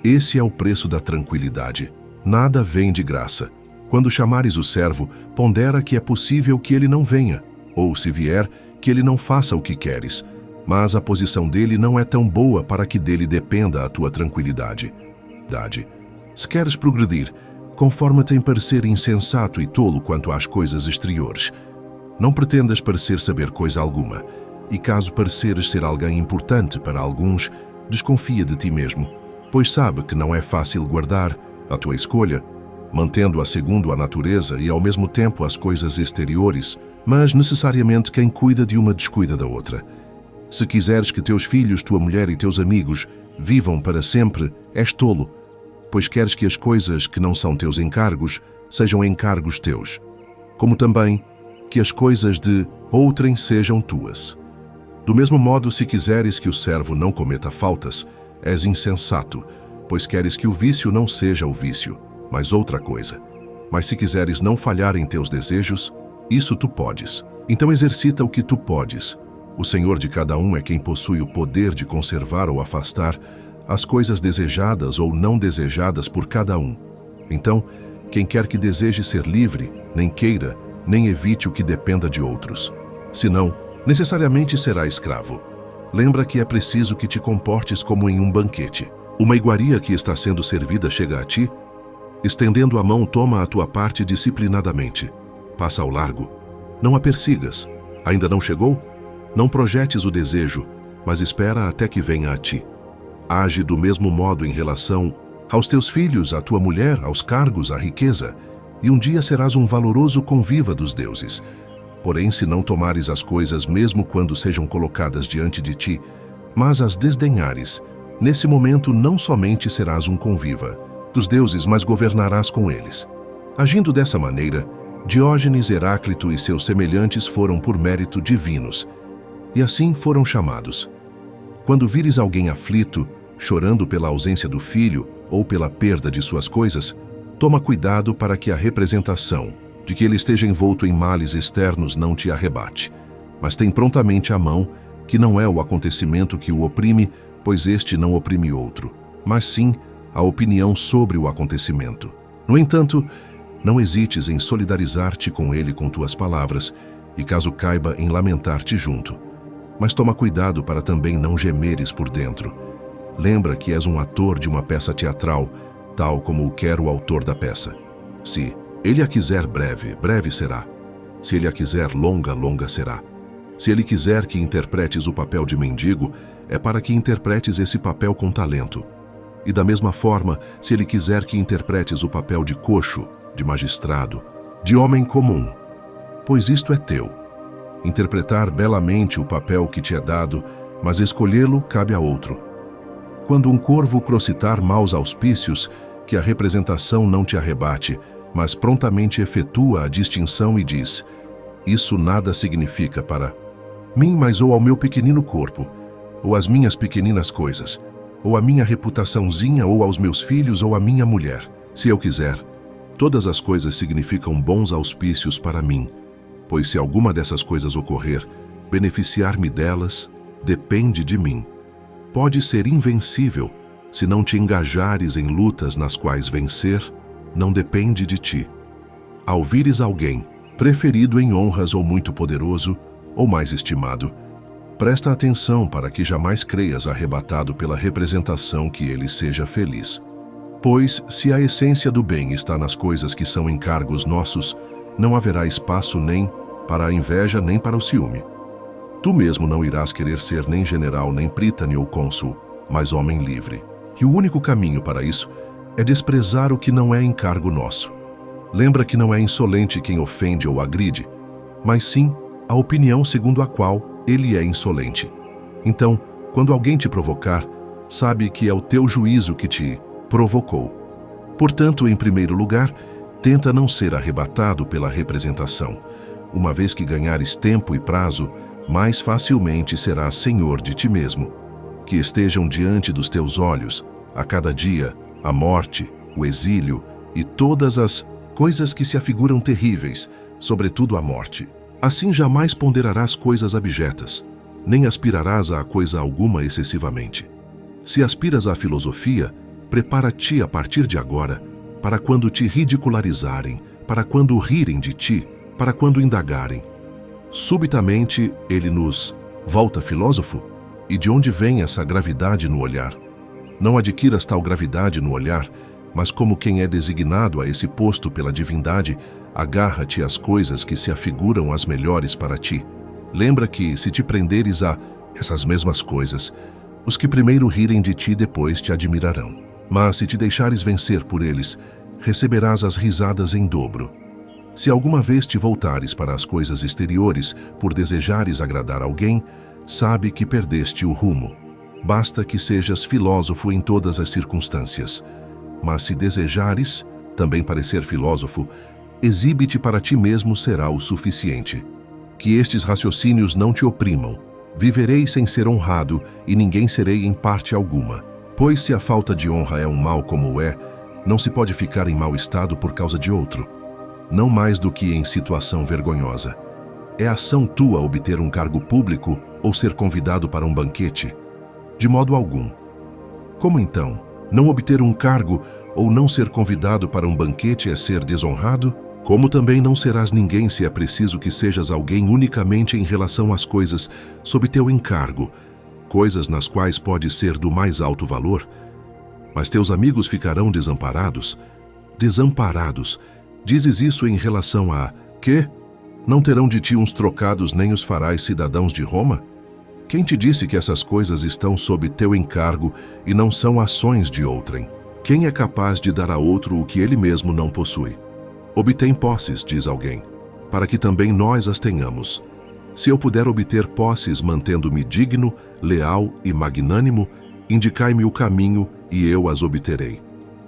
Esse é o preço da tranquilidade. Nada vem de graça. Quando chamares o servo, pondera que é possível que ele não venha, ou, se vier, que ele não faça o que queres. Mas a posição dele não é tão boa para que dele dependa a tua tranquilidade. Se queres progredir, conforma-te em parecer insensato e tolo quanto às coisas exteriores. Não pretendas parecer saber coisa alguma, e caso pareceres ser alguém importante para alguns, desconfia de ti mesmo, pois sabe que não é fácil guardar a tua escolha, mantendo-a segundo a natureza e ao mesmo tempo as coisas exteriores, mas necessariamente quem cuida de uma descuida da outra. Se quiseres que teus filhos, tua mulher e teus amigos vivam para sempre, és tolo, pois queres que as coisas que não são teus encargos sejam encargos teus, como também que as coisas de outrem sejam tuas. Do mesmo modo, se quiseres que o servo não cometa faltas, és insensato, pois queres que o vício não seja o vício, mas outra coisa. Mas se quiseres não falhar em teus desejos, isso tu podes. Então exercita o que tu podes. O Senhor de cada um é quem possui o poder de conservar ou afastar as coisas desejadas ou não desejadas por cada um. Então, quem quer que deseje ser livre, nem queira, nem evite o que dependa de outros. Senão, necessariamente será escravo. Lembra que é preciso que te comportes como em um banquete. Uma iguaria que está sendo servida chega a ti, estendendo a mão, toma a tua parte disciplinadamente. Passa ao largo. Não a persigas. Ainda não chegou? Não projetes o desejo, mas espera até que venha a ti. Age do mesmo modo em relação aos teus filhos, à tua mulher, aos cargos, à riqueza, e um dia serás um valoroso conviva dos deuses. Porém, se não tomares as coisas mesmo quando sejam colocadas diante de ti, mas as desdenhares, nesse momento não somente serás um conviva dos deuses, mas governarás com eles. Agindo dessa maneira, Diógenes, Heráclito e seus semelhantes foram por mérito divinos, e assim foram chamados. Quando vires alguém aflito, chorando pela ausência do filho ou pela perda de suas coisas, toma cuidado para que a representação de que ele esteja envolto em males externos não te arrebate. Mas tem prontamente a mão, que não é o acontecimento que o oprime, pois este não oprime outro, mas sim a opinião sobre o acontecimento. No entanto, não hesites em solidarizar-te com ele com tuas palavras, e caso caiba, em lamentar-te junto. Mas toma cuidado para também não gemeres por dentro. Lembra que és um ator de uma peça teatral, tal como o quer o autor da peça. Se ele a quiser breve, breve será. Se ele a quiser longa, longa será. Se ele quiser que interpretes o papel de mendigo, é para que interpretes esse papel com talento. E da mesma forma, se ele quiser que interpretes o papel de coxo, de magistrado, de homem comum, pois isto é teu. Interpretar belamente o papel que te é dado, mas escolhê-lo cabe a outro. Quando um corvo crocitar maus auspícios, que a representação não te arrebate, mas prontamente efetua a distinção e diz: isso nada significa para mim, mas ou ao meu pequenino corpo, ou às minhas pequeninas coisas, ou à minha reputaçãozinha, ou aos meus filhos, ou à minha mulher. Se eu quiser, todas as coisas significam bons auspícios para mim, pois se alguma dessas coisas ocorrer, beneficiar-me delas depende de mim. Pode ser invencível, se não te engajares em lutas nas quais vencer não depende de ti. Ao vires alguém, preferido em honras ou muito poderoso, ou mais estimado, presta atenção para que jamais creias arrebatado pela representação que ele seja feliz. Pois, se a essência do bem está nas coisas que são encargos nossos, não haverá espaço nem para a inveja nem para o ciúme. Tu mesmo não irás querer ser nem general, nem prítane ou cônsul, mas homem livre. E o único caminho para isso é desprezar o que não é encargo nosso. Lembra que não é insolente quem ofende ou agride, mas sim a opinião segundo a qual ele é insolente. Então, quando alguém te provocar, sabe que é o teu juízo que te provocou. Portanto, em primeiro lugar, tenta não ser arrebatado pela representação, uma vez que ganhares tempo e prazo, mais facilmente serás senhor de ti mesmo. Que estejam diante dos teus olhos, a cada dia, a morte, o exílio e todas as coisas que se afiguram terríveis, sobretudo a morte. Assim jamais ponderarás coisas abjetas, nem aspirarás a coisa alguma excessivamente. Se aspiras à filosofia, prepara-te a partir de agora, para quando te ridicularizarem, para quando rirem de ti, para quando indagarem. Subitamente ele nos volta filósofo? E de onde vem essa gravidade no olhar? Não adquiras tal gravidade no olhar, mas como quem é designado a esse posto pela divindade, agarra-te às coisas que se afiguram as melhores para ti. Lembra que, se te prenderes a essas mesmas coisas, os que primeiro rirem de ti depois te admirarão. Mas se te deixares vencer por eles, receberás as risadas em dobro. Se alguma vez te voltares para as coisas exteriores por desejares agradar alguém, sabe que perdeste o rumo. Basta que sejas filósofo em todas as circunstâncias. Mas se desejares também parecer filósofo, exibe-te para ti mesmo será o suficiente. Que estes raciocínios não te oprimam. Viverei sem ser honrado e ninguém serei em parte alguma. Pois se a falta de honra é um mal como é, não se pode ficar em mau estado por causa de outro. Não mais do que em situação vergonhosa. É ação tua obter um cargo público ou ser convidado para um banquete? De modo algum. Como então, não obter um cargo ou não ser convidado para um banquete é ser desonrado? Como também não serás ninguém se é preciso que sejas alguém unicamente em relação às coisas sob teu encargo, coisas nas quais podes ser do mais alto valor? Mas teus amigos ficarão desamparados? Desamparados. Dizes isso em relação a quê? Não terão de ti uns trocados nem os farás cidadãos de Roma? Quem te disse que essas coisas estão sob teu encargo e não são ações de outrem? Quem é capaz de dar a outro o que ele mesmo não possui? Obtém posses, diz alguém, para que também nós as tenhamos. Se eu puder obter posses mantendo-me digno, leal e magnânimo, indicai-me o caminho e eu as obterei.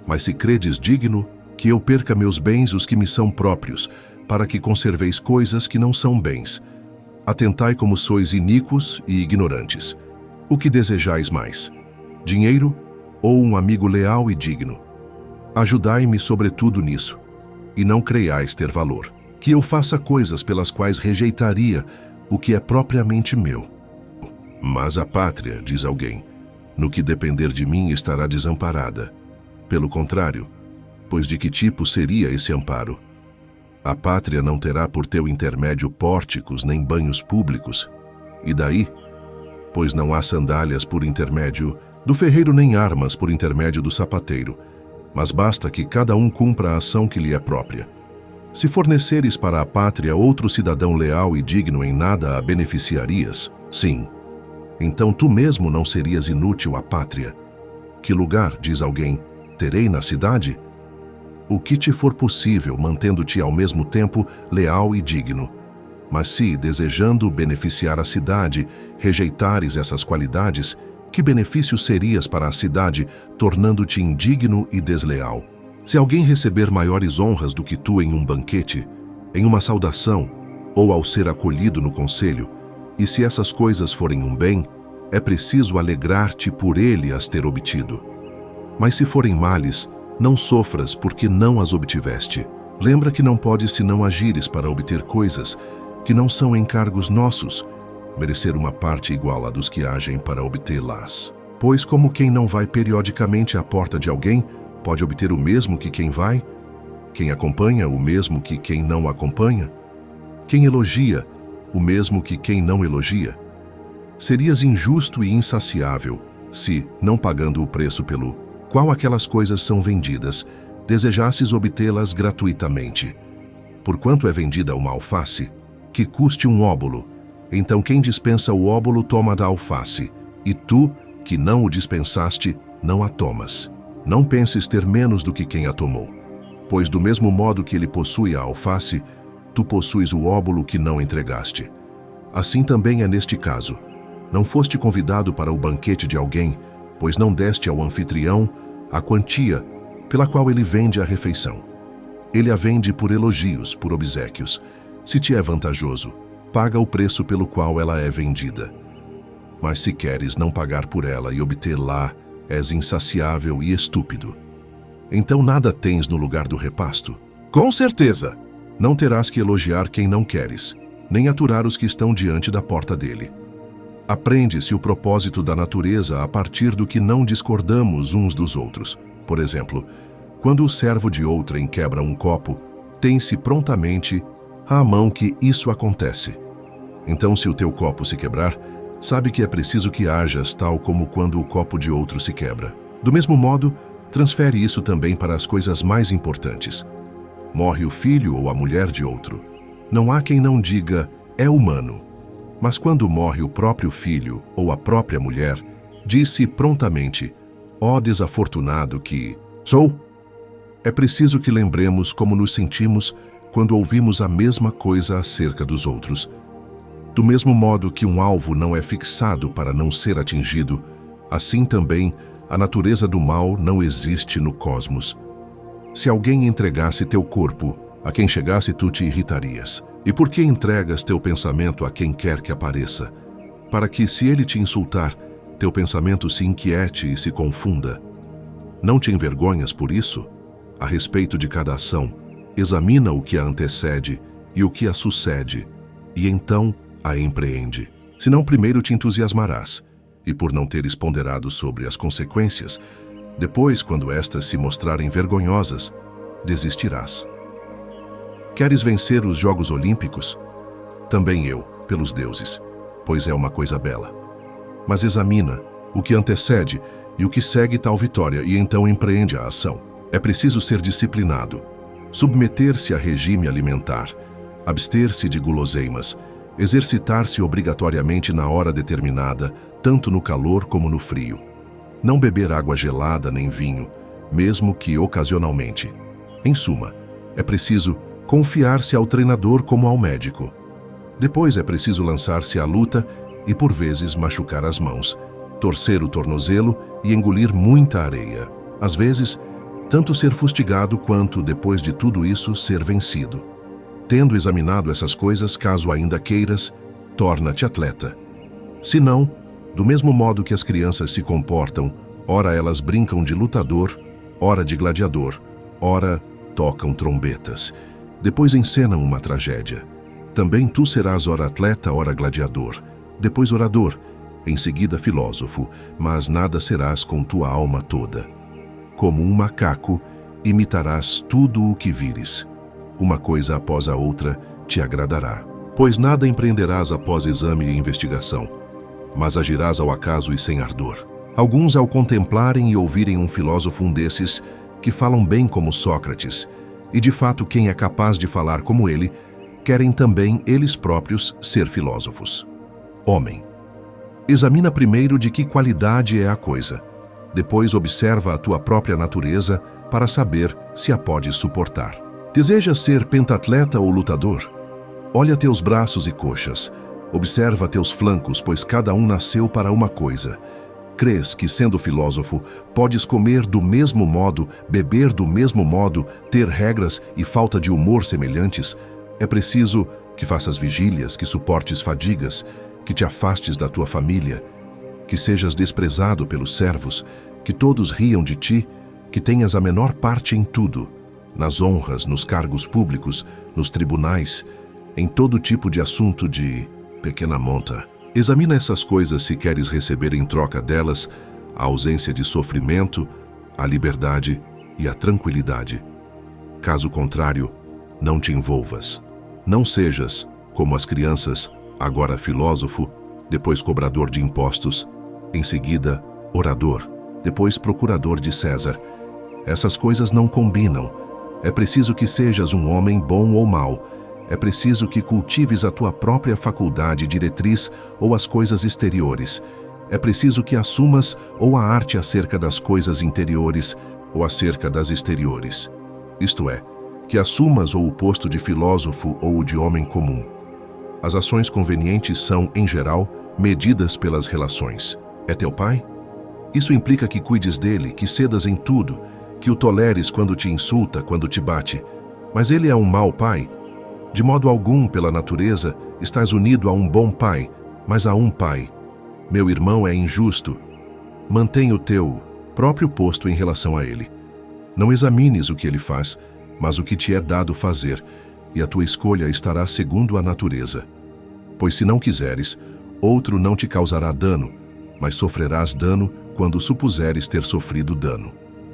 Mas se credes digno, que eu perca meus bens os que me são próprios, para que conserveis coisas que não são bens. Atentai como sois iníquos e ignorantes. O que desejais mais? Dinheiro ou um amigo leal e digno? Ajudai-me sobretudo nisso, e não creiais ter valor, que eu faça coisas pelas quais rejeitaria o que é propriamente meu. Mas a pátria, diz alguém, no que depender de mim estará desamparada. Pelo contrário, pois de que tipo seria esse amparo? A pátria não terá por teu intermédio pórticos nem banhos públicos. E daí? Pois não há sandálias por intermédio do ferreiro nem armas por intermédio do sapateiro, mas basta que cada um cumpra a ação que lhe é própria. Se forneceres para a pátria outro cidadão leal e digno, em nada a beneficiarias? Sim. Então tu mesmo não serias inútil à pátria. Que lugar, diz alguém, terei na cidade? O que te for possível, mantendo-te ao mesmo tempo leal e digno. Mas se, desejando beneficiar a cidade, rejeitares essas qualidades, que benefício serias para a cidade, tornando-te indigno e desleal? Se alguém receber maiores honras do que tu em um banquete, em uma saudação, ou ao ser acolhido no conselho, e se essas coisas forem um bem, é preciso alegrar-te por ele as ter obtido. Mas se forem males, não sofras porque não as obtiveste. Lembra que não podes senão agires para obter coisas que não são encargos nossos, merecer uma parte igual à dos que agem para obtê-las. Pois como quem não vai periodicamente à porta de alguém, pode obter o mesmo que quem vai? Quem acompanha, o mesmo que quem não acompanha? Quem elogia, o mesmo que quem não elogia? Serias injusto e insaciável se, não pagando o preço pelo qual aquelas coisas são vendidas, desejasses obtê-las gratuitamente. Porquanto é vendida uma alface, que custe um óbolo, então quem dispensa o óbolo toma da alface, e tu, que não o dispensaste, não a tomas. Não penses ter menos do que quem a tomou, pois do mesmo modo que ele possui a alface, tu possuis o óbolo que não entregaste. Assim também é neste caso. Não foste convidado para o banquete de alguém, pois não deste ao anfitrião a quantia pela qual ele vende a refeição. Ele a vende por elogios, por obséquios. Se te é vantajoso, paga o preço pelo qual ela é vendida. Mas se queres não pagar por ela e obter-la, és insaciável e estúpido. Então nada tens no lugar do repasto? Com certeza! Não terás que elogiar quem não queres, nem aturar os que estão diante da porta dele. Aprende-se o propósito da natureza a partir do que não discordamos uns dos outros. Por exemplo, quando o servo de outrem quebra um copo, tem-se prontamente à mão que isso acontece. Então, se o teu copo se quebrar, sabe que é preciso que hajas tal como quando o copo de outro se quebra. Do mesmo modo, transfere isso também para as coisas mais importantes. Morre o filho ou a mulher de outro. Não há quem não diga, é humano. Mas quando morre o próprio filho ou a própria mulher, diz-se prontamente, ó desafortunado que sou. É preciso que lembremos como nos sentimos quando ouvimos a mesma coisa acerca dos outros. Do mesmo modo que um alvo não é fixado para não ser atingido, assim também a natureza do mal não existe no cosmos. Se alguém entregasse teu corpo, a quem chegasse tu te irritarias. E por que entregas teu pensamento a quem quer que apareça? Para que, se ele te insultar, teu pensamento se inquiete e se confunda. Não te envergonhas por isso? A respeito de cada ação, examina o que a antecede e o que a sucede, e então a empreende. Senão primeiro te entusiasmarás, e por não teres ponderado sobre as consequências, depois, quando estas se mostrarem vergonhosas, desistirás. Queres vencer os Jogos Olímpicos? Também eu, pelos deuses, pois é uma coisa bela. Mas examina o que antecede e o que segue tal vitória, e então empreende a ação. É preciso ser disciplinado, submeter-se a regime alimentar, abster-se de guloseimas, exercitar-se obrigatoriamente na hora determinada, tanto no calor como no frio. Não beber água gelada nem vinho, mesmo que ocasionalmente. Em suma, é preciso confiar-se ao treinador como ao médico. Depois é preciso lançar-se à luta e, por vezes, machucar as mãos, torcer o tornozelo e engolir muita areia. Às vezes, tanto ser fustigado quanto, depois de tudo isso, ser vencido. Tendo examinado essas coisas, caso ainda queiras, torna-te atleta. Se não, do mesmo modo que as crianças se comportam, ora elas brincam de lutador, ora de gladiador, ora tocam trombetas. Depois encenam uma tragédia. Também tu serás ora atleta, ora gladiador, depois orador, em seguida filósofo, mas nada serás com tua alma toda. Como um macaco, imitarás tudo o que vires. Uma coisa após a outra te agradará, pois nada empreenderás após exame e investigação, mas agirás ao acaso e sem ardor. Alguns, ao contemplarem e ouvirem um filósofo desses, que falam bem como Sócrates, e de fato quem é capaz de falar como ele, querem também eles próprios ser filósofos. Homem, examina primeiro de que qualidade é a coisa, depois observa a tua própria natureza para saber se a podes suportar. Desejas ser pentatleta ou lutador? Olha teus braços e coxas, observa teus flancos, pois cada um nasceu para uma coisa. Crês que, sendo filósofo, podes comer do mesmo modo, beber do mesmo modo, ter regras e falta de humor semelhantes? É preciso que faças vigílias, que suportes fadigas, que te afastes da tua família, que sejas desprezado pelos servos, que todos riam de ti, que tenhas a menor parte em tudo, nas honras, nos cargos públicos, nos tribunais, em todo tipo de assunto de pequena monta. Examina essas coisas se queres receber em troca delas a ausência de sofrimento, a liberdade e a tranquilidade. Caso contrário, não te envolvas. Não sejas, como as crianças, agora filósofo, depois cobrador de impostos, em seguida orador, depois procurador de César. Essas coisas não combinam. É preciso que sejas um homem bom ou mau. É preciso que cultives a tua própria faculdade diretriz ou as coisas exteriores. É preciso que assumas ou a arte acerca das coisas interiores ou acerca das exteriores. Isto é, que assumas ou o posto de filósofo ou o de homem comum. As ações convenientes são, em geral, medidas pelas relações. É teu pai? Isso implica que cuides dele, que cedas em tudo, que o toleres quando te insulta, quando te bate. Mas ele é um mau pai? De modo algum, pela natureza, estás unido a um bom pai, mas a um pai. Meu irmão é injusto. Mantém o teu próprio posto em relação a ele. Não examines o que ele faz, mas o que te é dado fazer, e a tua escolha estará segundo a natureza. Pois se não quiseres, outro não te causará dano, mas sofrerás dano quando supuseres ter sofrido dano.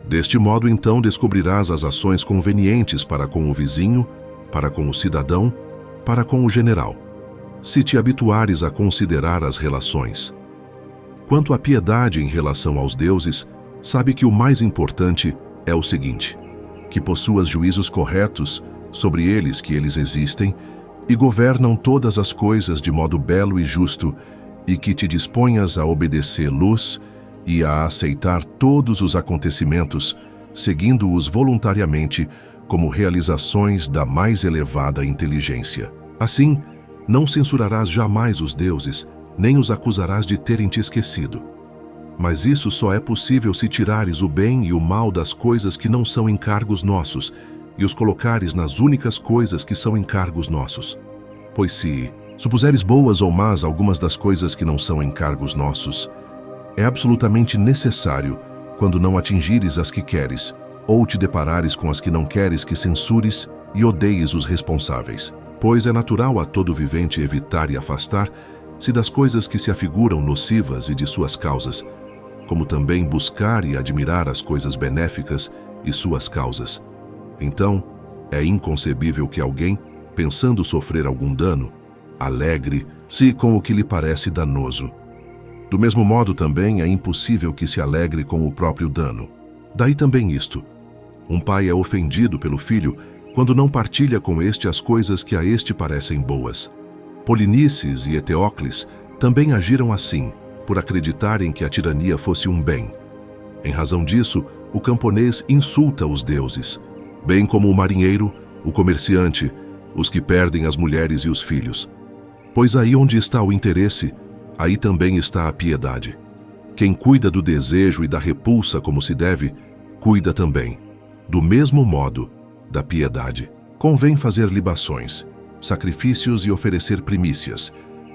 Deste modo, então, descobrirás as ações convenientes para com o vizinho, para com o cidadão, para com o general, se te habituares a considerar as relações. Quanto à piedade em relação aos deuses, sabe que o mais importante é o seguinte: que possuas juízos corretos sobre eles, que eles existem, e governam todas as coisas de modo belo e justo, e que te disponhas a obedecer-lhes e a aceitar todos os acontecimentos, seguindo-os voluntariamente como realizações da mais elevada inteligência. Assim, não censurarás jamais os deuses, nem os acusarás de terem te esquecido. Mas isso só é possível se tirares o bem e o mal das coisas que não são encargos nossos, e os colocares nas únicas coisas que são encargos nossos. Pois se supuseres boas ou más algumas das coisas que não são encargos nossos, é absolutamente necessário, quando não atingires as que queres, ou te deparares com as que não queres, que censures e odeies os responsáveis. Pois é natural a todo vivente evitar e afastar-se das coisas que se afiguram nocivas e de suas causas, como também buscar e admirar as coisas benéficas e suas causas. Então, é inconcebível que alguém, pensando sofrer algum dano, alegre-se com o que lhe parece danoso. Do mesmo modo, também é impossível que se alegre com o próprio dano. Daí também isto: um pai é ofendido pelo filho quando não partilha com este as coisas que a este parecem boas. Polinices e Eteócles também agiram assim, por acreditarem que a tirania fosse um bem. Em razão disso, o camponês insulta os deuses, bem como o marinheiro, o comerciante, os que perdem as mulheres e os filhos. Pois aí onde está o interesse, aí também está a piedade. Quem cuida do desejo e da repulsa como se deve, cuida também, do mesmo modo, da piedade. Convém fazer libações, sacrifícios e oferecer primícias,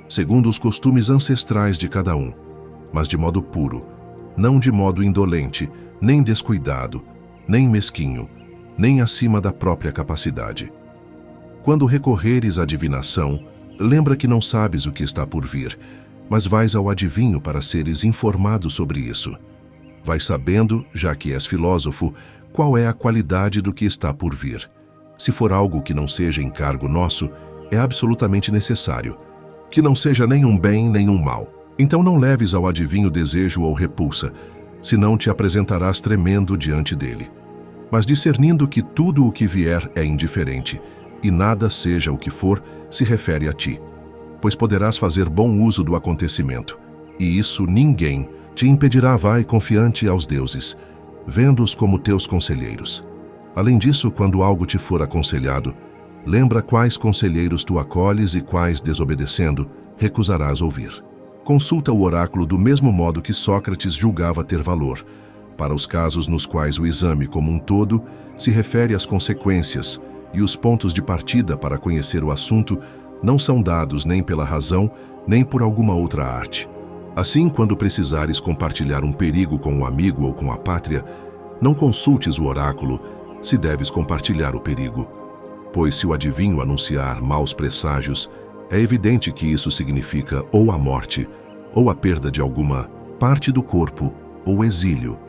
segundo os costumes ancestrais de cada um, mas de modo puro, não de modo indolente, nem descuidado, nem mesquinho, nem acima da própria capacidade. Quando recorreres à divinação, lembra que não sabes o que está por vir, mas vais ao adivinho para seres informado sobre isso. Vais sabendo, já que és filósofo, qual é a qualidade do que está por vir. Se for algo que não seja encargo nosso, é absolutamente necessário, que não seja nem um bem nem um mal. Então não leves ao adivinho desejo ou repulsa, senão te apresentarás tremendo diante dele. Mas discernindo que tudo o que vier é indiferente, e nada, seja o que for, se refere a ti, pois poderás fazer bom uso do acontecimento, e isso ninguém te impedirá. Vai confiante aos deuses, vendo-os como teus conselheiros. Além disso, quando algo te for aconselhado, lembra quais conselheiros tu acolhes e quais, desobedecendo, recusarás ouvir. Consulta o oráculo do mesmo modo que Sócrates julgava ter valor, para os casos nos quais o exame como um todo se refere às consequências, e os pontos de partida para conhecer o assunto não são dados nem pela razão, nem por alguma outra arte. Assim, quando precisares compartilhar um perigo com um amigo ou com a pátria, não consultes o oráculo se deves compartilhar o perigo, pois se o adivinho anunciar maus presságios, é evidente que isso significa ou a morte, ou a perda de alguma parte do corpo, ou exílio.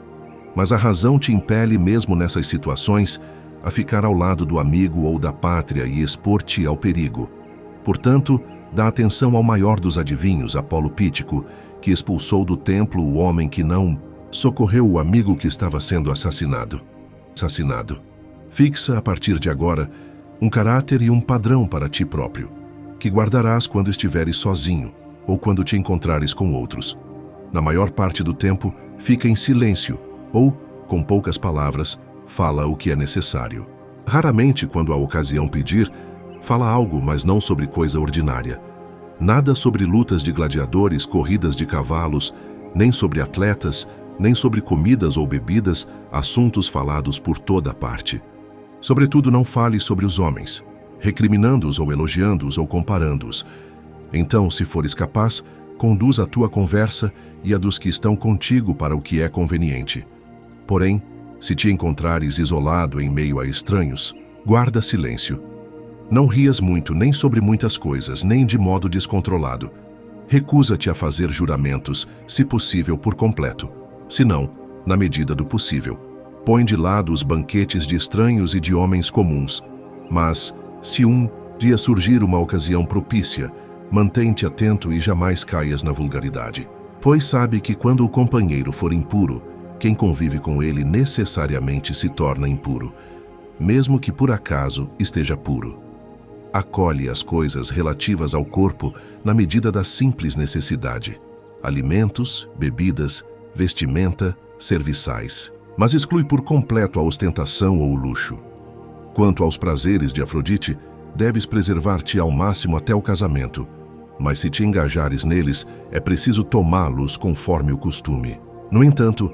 Mas a razão te impele, mesmo nessas situações, a ficar ao lado do amigo ou da pátria e expor-te ao perigo. Portanto, dá atenção ao maior dos adivinhos, Apolo Pítico, que expulsou do templo o homem que não socorreu o amigo que estava sendo assassinado. Fixa, a partir de agora, um caráter e um padrão para ti próprio, que guardarás quando estiveres sozinho ou quando te encontrares com outros. Na maior parte do tempo, fica em silêncio ou, com poucas palavras, fala o que é necessário. Raramente, quando a ocasião pedir, fala algo, mas não sobre coisa ordinária. Nada sobre lutas de gladiadores, corridas de cavalos, nem sobre atletas, nem sobre comidas ou bebidas, assuntos falados por toda parte. Sobretudo, não fale sobre os homens. recriminando-os ou elogiando-os ou comparando-os. Então, se fores capaz, conduz a tua conversa e a dos que estão contigo para o que é conveniente. Porém, se te encontrares isolado em meio a estranhos, guarda silêncio. Não rias muito nem sobre muitas coisas, nem de modo descontrolado. Recusa-te a fazer juramentos, se possível por completo. Se não, na medida do possível. Põe de lado os banquetes de estranhos e de homens comuns. Mas, se um dia surgir uma ocasião propícia, mantém-te atento e jamais caias na vulgaridade. Pois sabe que quando o companheiro for impuro, quem convive com ele necessariamente se torna impuro, mesmo que por acaso esteja puro. Acolhe as coisas relativas ao corpo na medida da simples necessidade: alimentos, bebidas, vestimenta, serviçais. Mas exclui por completo a ostentação ou o luxo. Quanto aos prazeres de Afrodite, deves preservar-te ao máximo até o casamento. Mas se te engajares neles, é preciso tomá-los conforme o costume. No entanto,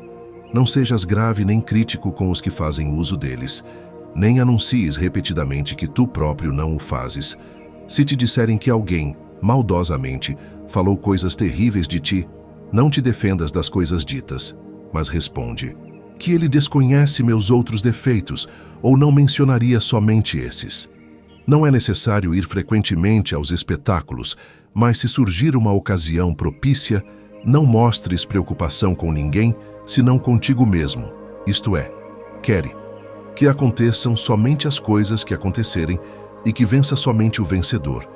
não sejas grave nem crítico com os que fazem uso deles, nem anuncies repetidamente que tu próprio não o fazes. Se te disserem que alguém, maldosamente, falou coisas terríveis de ti, não te defendas das coisas ditas, mas responde: que ele desconhece meus outros defeitos, ou não mencionaria somente esses. Não é necessário ir frequentemente aos espetáculos, mas se surgir uma ocasião propícia, não mostres preocupação com ninguém, senão contigo mesmo, isto é, quere que aconteçam somente as coisas que acontecerem e que vença somente o vencedor,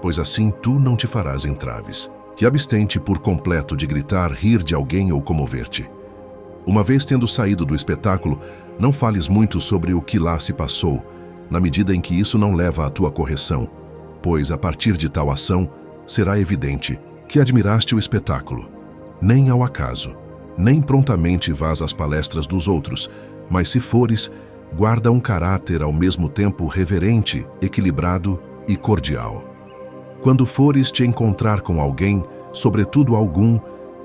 pois assim tu não te farás entraves. E abstente por completo de gritar, rir de alguém ou comover-te. Uma vez tendo saído do espetáculo, não fales muito sobre o que lá se passou, na medida em que isso não leva à tua correção, pois a partir de tal ação será evidente que admiraste o espetáculo. Nem ao acaso, nem prontamente vás às palestras dos outros, mas se fores, guarda um caráter ao mesmo tempo reverente, equilibrado e cordial. Quando fores te encontrar com alguém, sobretudo algum,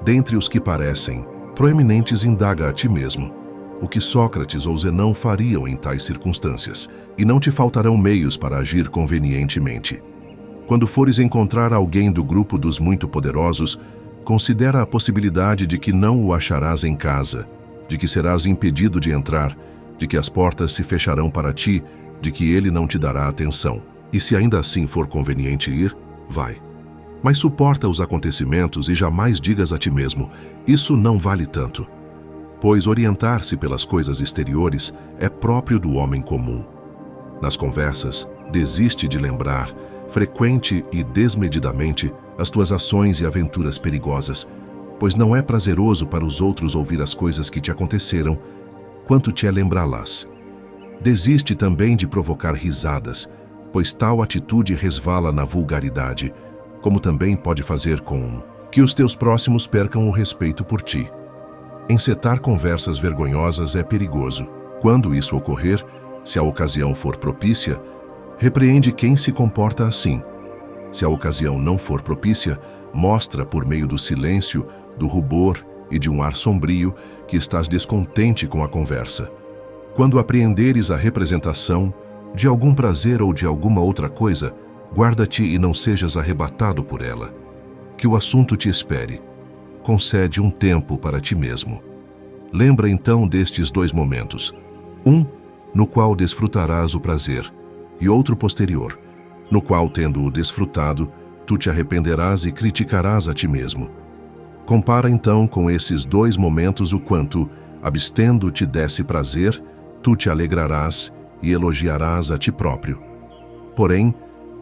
dentre os que parecem proeminentes, indaga a ti mesmo o que Sócrates ou Zenão fariam em tais circunstâncias, e não te faltarão meios para agir convenientemente. Quando fores encontrar alguém do grupo dos muito poderosos, considera a possibilidade de que não o acharás em casa, de que serás impedido de entrar, de que as portas se fecharão para ti, de que ele não te dará atenção. E se ainda assim for conveniente ir, vai. Mas suporta os acontecimentos e jamais digas a ti mesmo: isso não vale tanto. Pois orientar-se pelas coisas exteriores é próprio do homem comum. Nas conversas, desiste de lembrar, frequente e desmedidamente, as tuas ações e aventuras perigosas, pois não é prazeroso para os outros ouvir as coisas que te aconteceram, quanto te é lembrá-las. Desiste também de provocar risadas, pois tal atitude resvala na vulgaridade, como também pode fazer com que os teus próximos percam o respeito por ti. Encetar conversas vergonhosas é perigoso. Quando isso ocorrer, se a ocasião for propícia, repreende quem se comporta assim. Se a ocasião não for propícia, mostra por meio do silêncio, do rubor e de um ar sombrio que estás descontente com a conversa. Quando apreenderes a representação de algum prazer ou de alguma outra coisa, guarda-te e não sejas arrebatado por ela. Que o assunto te espere. Concede um tempo para ti mesmo. Lembra então destes dois momentos: um, no qual desfrutarás o prazer, e outro posterior, no qual, tendo-o desfrutado, tu te arrependerás e criticarás a ti mesmo. Compara então com esses dois momentos o quanto, abstendo te desse prazer, tu te alegrarás e elogiarás a ti próprio. Porém,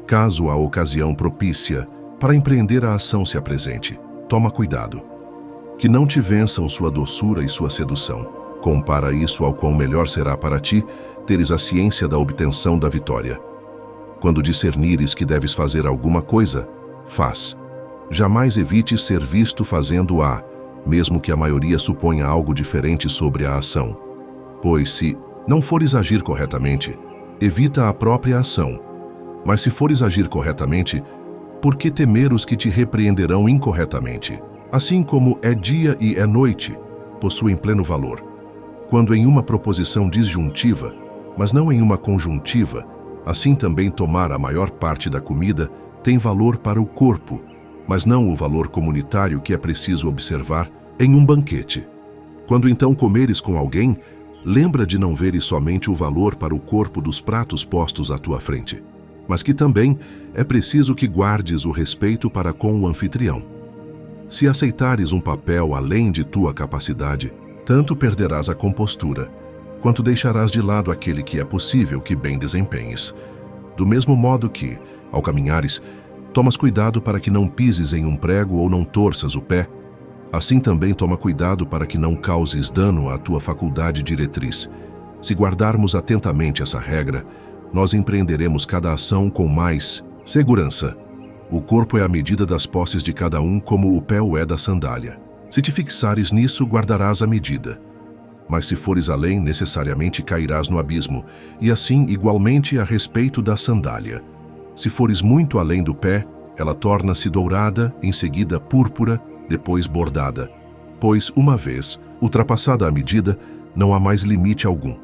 caso a ocasião propícia para empreender a ação se apresente, toma cuidado. Que não te vençam sua doçura e sua sedução. Compara isso ao quão melhor será para ti teres a ciência da obtenção da vitória. Quando discernires que deves fazer alguma coisa, faz. Jamais evites ser visto fazendo-a, mesmo que a maioria suponha algo diferente sobre a ação. Pois se não fores agir corretamente, evita a própria ação. Mas se fores agir corretamente, por que temer os que te repreenderão incorretamente? Assim como é dia e é noite, possuem pleno valor. Quando em uma proposição disjuntiva, mas não em uma conjuntiva, Assim também tomar a maior parte da comida tem valor para o corpo, mas não o valor comunitário que é preciso observar em um banquete. Quando então comeres com alguém, lembra de não veres somente o valor para o corpo dos pratos postos à tua frente, mas que também é preciso que guardes o respeito para com o anfitrião. Se aceitares um papel além de tua capacidade, tanto perderás a compostura, quanto deixarás de lado aquele que é possível que bem desempenhes. Do mesmo modo que, ao caminhares, tomas cuidado para que não pises em um prego ou não torças o pé, assim também toma cuidado para que não causes dano à tua faculdade diretriz. Se guardarmos atentamente essa regra, nós empreenderemos cada ação com mais segurança. O corpo é a medida das posses de cada um, como o pé o é da sandália. Se te fixares nisso, guardarás a medida. Mas se fores além, necessariamente cairás no abismo, e assim igualmente a respeito da sandália. Se fores muito além do pé, ela torna-se dourada, em seguida púrpura, depois bordada. Pois, uma vez ultrapassada a medida, não há mais limite algum.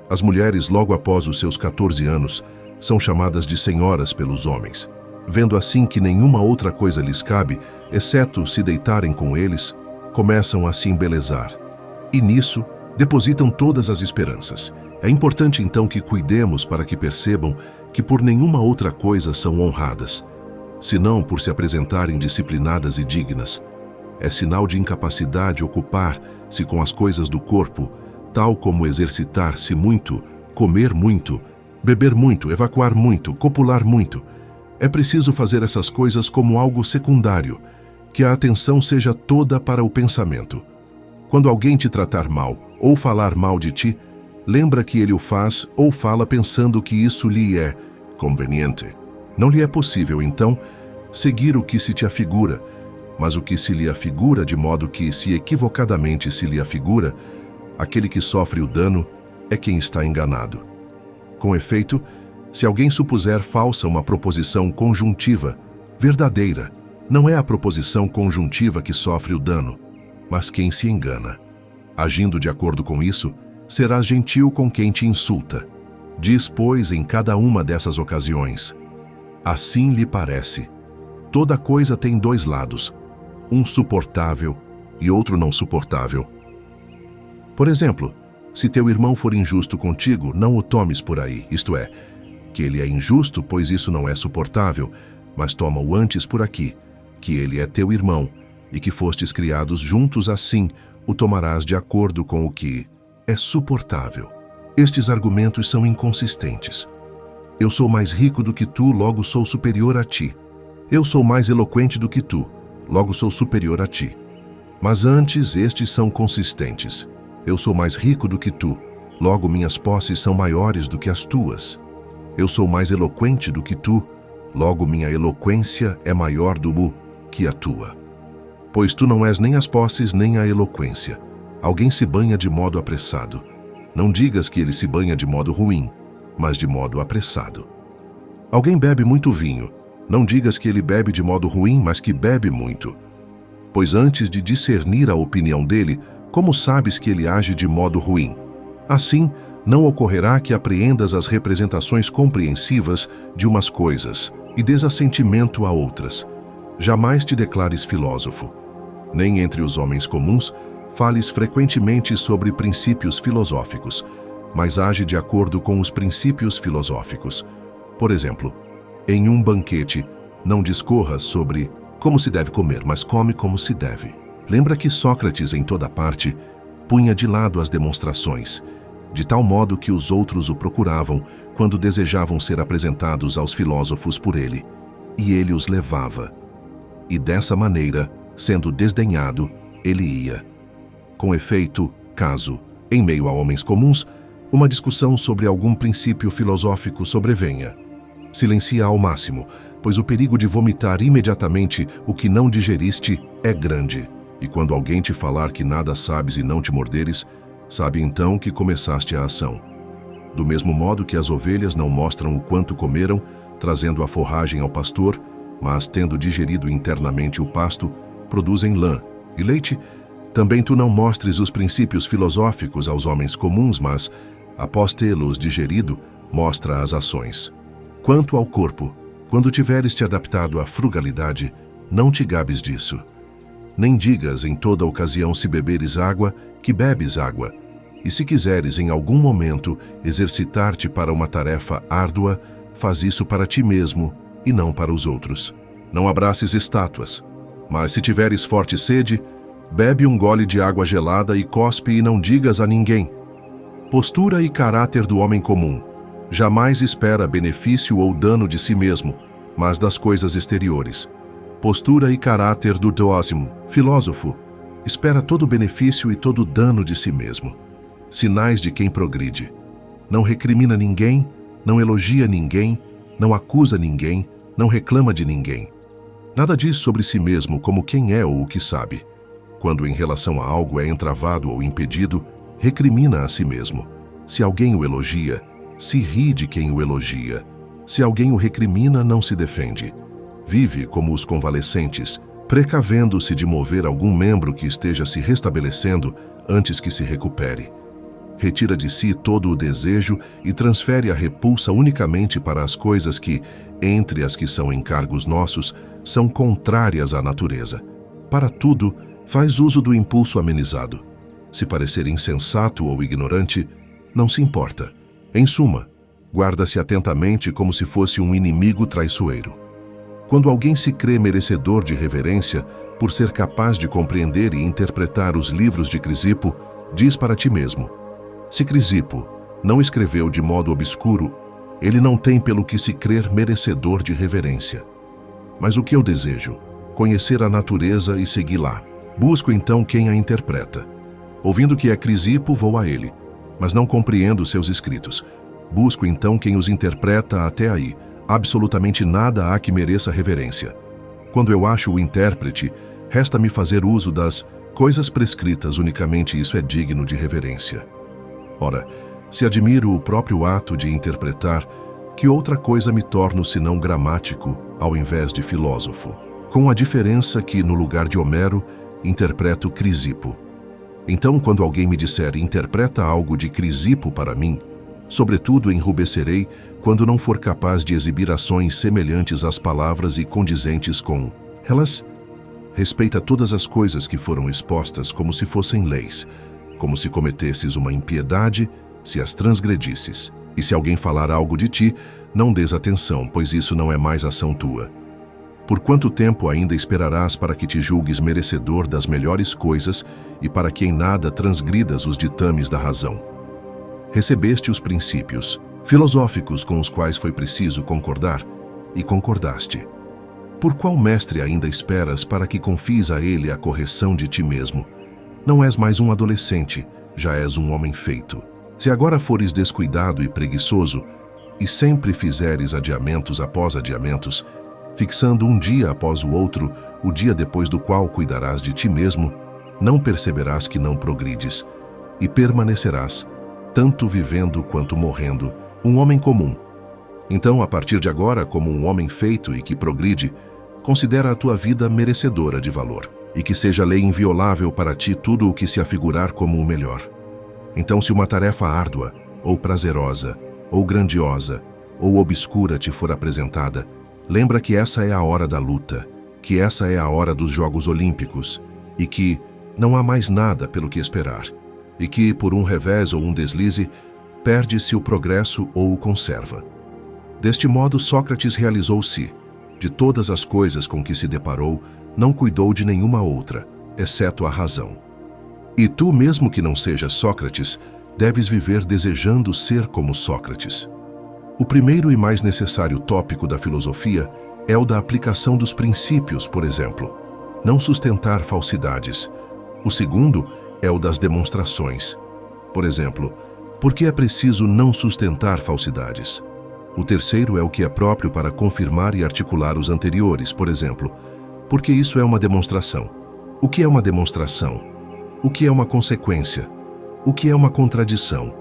As mulheres, logo após os seus 14 anos, são chamadas de senhoras pelos homens. Vendo assim que nenhuma outra coisa lhes cabe, exceto se deitarem com eles, começam a se embelezar. E nisso, depositam todas as esperanças. É importante então que cuidemos para que percebam que por nenhuma outra coisa são honradas, senão por se apresentarem disciplinadas e dignas. É sinal de incapacidade ocupar-se com as coisas do corpo, tal como exercitar-se muito, comer muito, beber muito, evacuar muito, copular muito. É preciso fazer essas coisas como algo secundário, que a atenção seja toda para o pensamento. Quando alguém te tratar mal ou falar mal de ti, lembra que ele o faz ou fala pensando que isso lhe é conveniente. Não lhe é possível, então, seguir o que se te afigura, mas o que se lhe afigura, de modo que, se equivocadamente se lhe afigura, aquele que sofre o dano é quem está enganado. Com efeito, se alguém supuser falsa uma proposição conjuntiva, verdadeira, não é a proposição conjuntiva que sofre o dano, mas quem se engana. Agindo de acordo com isso, serás gentil com quem te insulta. Diz, pois, em cada uma dessas ocasiões: assim lhe parece. Toda coisa tem dois lados, um suportável e outro não suportável. Por exemplo, se teu irmão for injusto contigo, não o tomes por aí, isto é, que ele é injusto, pois isso não é suportável, mas toma-o antes por aqui, que ele é teu irmão, e que fostes criados juntos, assim o tomarás de acordo com o que é suportável. Estes argumentos são inconsistentes. Eu sou mais rico do que tu, logo sou superior a ti. Eu sou mais eloquente do que tu, logo sou superior a ti. Mas antes estes são consistentes. Eu sou mais rico do que tu, logo minhas posses são maiores do que as tuas. Eu sou mais eloquente do que tu, logo minha eloquência é maior do que a tua. Pois tu não és nem as posses nem a eloquência. Alguém se banha de modo apressado. Não digas que ele se banha de modo ruim, mas de modo apressado. Alguém bebe muito vinho. Não digas que ele bebe de modo ruim, mas que bebe muito. Pois antes de discernir a opinião dele, como sabes que ele age de modo ruim? Assim, não ocorrerá que apreendas as representações compreensivas de umas coisas e dês assentimento a outras. Jamais te declares filósofo. Nem entre os homens comuns fales frequentemente sobre princípios filosóficos, mas age de acordo com os princípios filosóficos. Por exemplo, em um banquete, não discorras sobre como se deve comer, mas come como se deve. Lembra que Sócrates, em toda parte, punha de lado as demonstrações, de tal modo que os outros o procuravam quando desejavam ser apresentados aos filósofos por ele, e ele os levava. E dessa maneira, sendo desdenhado, ele ia. Com efeito, caso, em meio a homens comuns, uma discussão sobre algum princípio filosófico sobrevenha, silencia ao máximo, pois o perigo de vomitar imediatamente o que não digeriste é grande. E quando alguém te falar que nada sabes e não te morderes, sabe então que começaste a ação. Do mesmo modo que as ovelhas não mostram o quanto comeram, trazendo a forragem ao pastor, mas tendo digerido internamente o pasto, produzem lã e leite, também tu não mostres os princípios filosóficos aos homens comuns, mas, após tê-los digerido, mostra as ações. Quanto ao corpo, quando tiveres te adaptado à frugalidade, não te gabes disso. Nem digas em toda ocasião se beberes água, que bebes água. E se quiseres em algum momento exercitar-te para uma tarefa árdua, faz isso para ti mesmo e não para os outros. Não abraces estátuas, mas se tiveres forte sede, bebe um gole de água gelada e cospe e não digas a ninguém. Postura e caráter do homem comum. Jamais espera benefício ou dano de si mesmo, mas das coisas exteriores. Postura e caráter do Dósimo, filósofo. Espera todo benefício e todo dano de si mesmo. Sinais de quem progride. Não recrimina ninguém, não elogia ninguém, não acusa ninguém, não reclama de ninguém. Nada diz sobre si mesmo como quem é ou o que sabe. Quando em relação a algo é entravado ou impedido, recrimina a si mesmo. Se alguém o elogia, se ri de quem o elogia. Se alguém o recrimina, não se defende. Vive como os convalescentes, precavendo-se de mover algum membro que esteja se restabelecendo antes que se recupere. Retira de si todo o desejo e transfere a repulsa unicamente para as coisas que, entre as que são encargos nossos, são contrárias à natureza. Para tudo, faz uso do impulso amenizado. Se parecer insensato ou ignorante, não se importa. Em suma, guarda-se atentamente como se fosse um inimigo traiçoeiro. Quando alguém se crê merecedor de reverência, por ser capaz de compreender e interpretar os livros de Crisipo, diz para ti mesmo: se Crisipo não escreveu de modo obscuro, ele não tem pelo que se crer merecedor de reverência. Mas o que eu desejo? Conhecer a natureza e segui-la. Busco então quem a interpreta. Ouvindo que é Crisipo, vou a ele, mas não compreendo seus escritos. Busco então quem os interpreta até aí. Absolutamente nada há que mereça reverência. Quando eu acho o intérprete, resta-me fazer uso das coisas prescritas, unicamente isso é digno de reverência. Ora, se admiro o próprio ato de interpretar, que outra coisa me torno senão gramático, ao invés de filósofo? Com a diferença que, no lugar de Homero, interpreto Crisipo. Então, quando alguém me disser interpreta algo de Crisipo para mim, sobretudo enrubescerei quando não for capaz de exibir ações semelhantes às palavras e condizentes com elas. Respeita todas as coisas que foram expostas como se fossem leis, como se cometesses uma impiedade, se as transgredisses. E se alguém falar algo de ti, não dês atenção, pois isso não é mais ação tua. Por quanto tempo ainda esperarás para que te julgues merecedor das melhores coisas e para que em nada transgridas os ditames da razão? Recebeste os princípios filosóficos com os quais foi preciso concordar, e concordaste. Por qual mestre ainda esperas para que confies a ele a correção de ti mesmo? Não és mais um adolescente, já és um homem feito. Se agora fores descuidado e preguiçoso, e sempre fizeres adiamentos após adiamentos, fixando um dia após o outro, o dia depois do qual cuidarás de ti mesmo, não perceberás que não progrides, e permanecerás, tanto vivendo quanto morrendo, um homem comum. Então, a partir de agora, como um homem feito e que progride, considera a tua vida merecedora de valor, e que seja lei inviolável para ti tudo o que se afigurar como o melhor. Então, se uma tarefa árdua, ou prazerosa, ou grandiosa, ou obscura te for apresentada, lembra que essa é a hora da luta, que essa é a hora dos Jogos Olímpicos, e que não há mais nada pelo que esperar, e que, por um revés ou um deslize, perde-se o progresso ou o conserva. Deste modo, Sócrates realizou-se. De todas as coisas com que se deparou, não cuidou de nenhuma outra, exceto a razão. E tu, mesmo que não sejas Sócrates, deves viver desejando ser como Sócrates. O primeiro e mais necessário tópico da filosofia é o da aplicação dos princípios, por exemplo, não sustentar falsidades. O segundo é o das demonstrações. Por exemplo, por que é preciso não sustentar falsidades? O terceiro é o que é próprio para confirmar e articular os anteriores, por exemplo, porque isso é uma demonstração. O que é uma demonstração? O que é uma consequência? O que é uma contradição?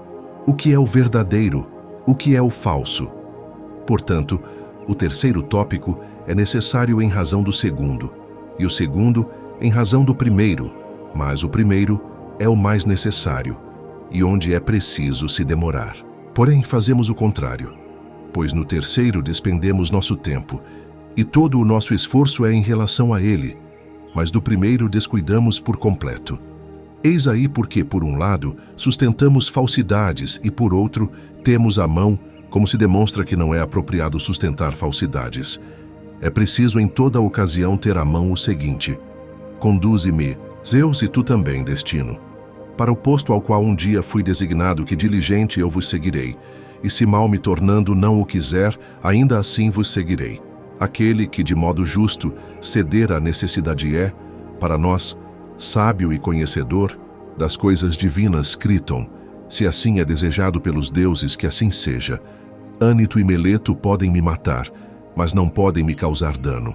O que é o verdadeiro? O que é o falso? Portanto, o terceiro tópico é necessário em razão do segundo, e o segundo em razão do primeiro, mas o primeiro é o mais necessário, e onde é preciso se demorar. Porém, fazemos o contrário, pois no terceiro despendemos nosso tempo, e todo o nosso esforço é em relação a ele, mas do primeiro descuidamos por completo. Eis aí porque, por um lado, sustentamos falsidades e, por outro, temos à mão, como se demonstra que não é apropriado sustentar falsidades. É preciso em toda ocasião ter à mão o seguinte: conduze-me, Zeus, e tu também, destino, para o posto ao qual um dia fui designado, que diligente eu vos seguirei, e se mal me tornando não o quiser, ainda assim vos seguirei. Aquele que de modo justo ceder à necessidade é, para nós, sábio e conhecedor das coisas divinas, Críton, se assim é desejado pelos deuses, que assim seja. Ânito e Meleto podem me matar, mas não podem me causar dano.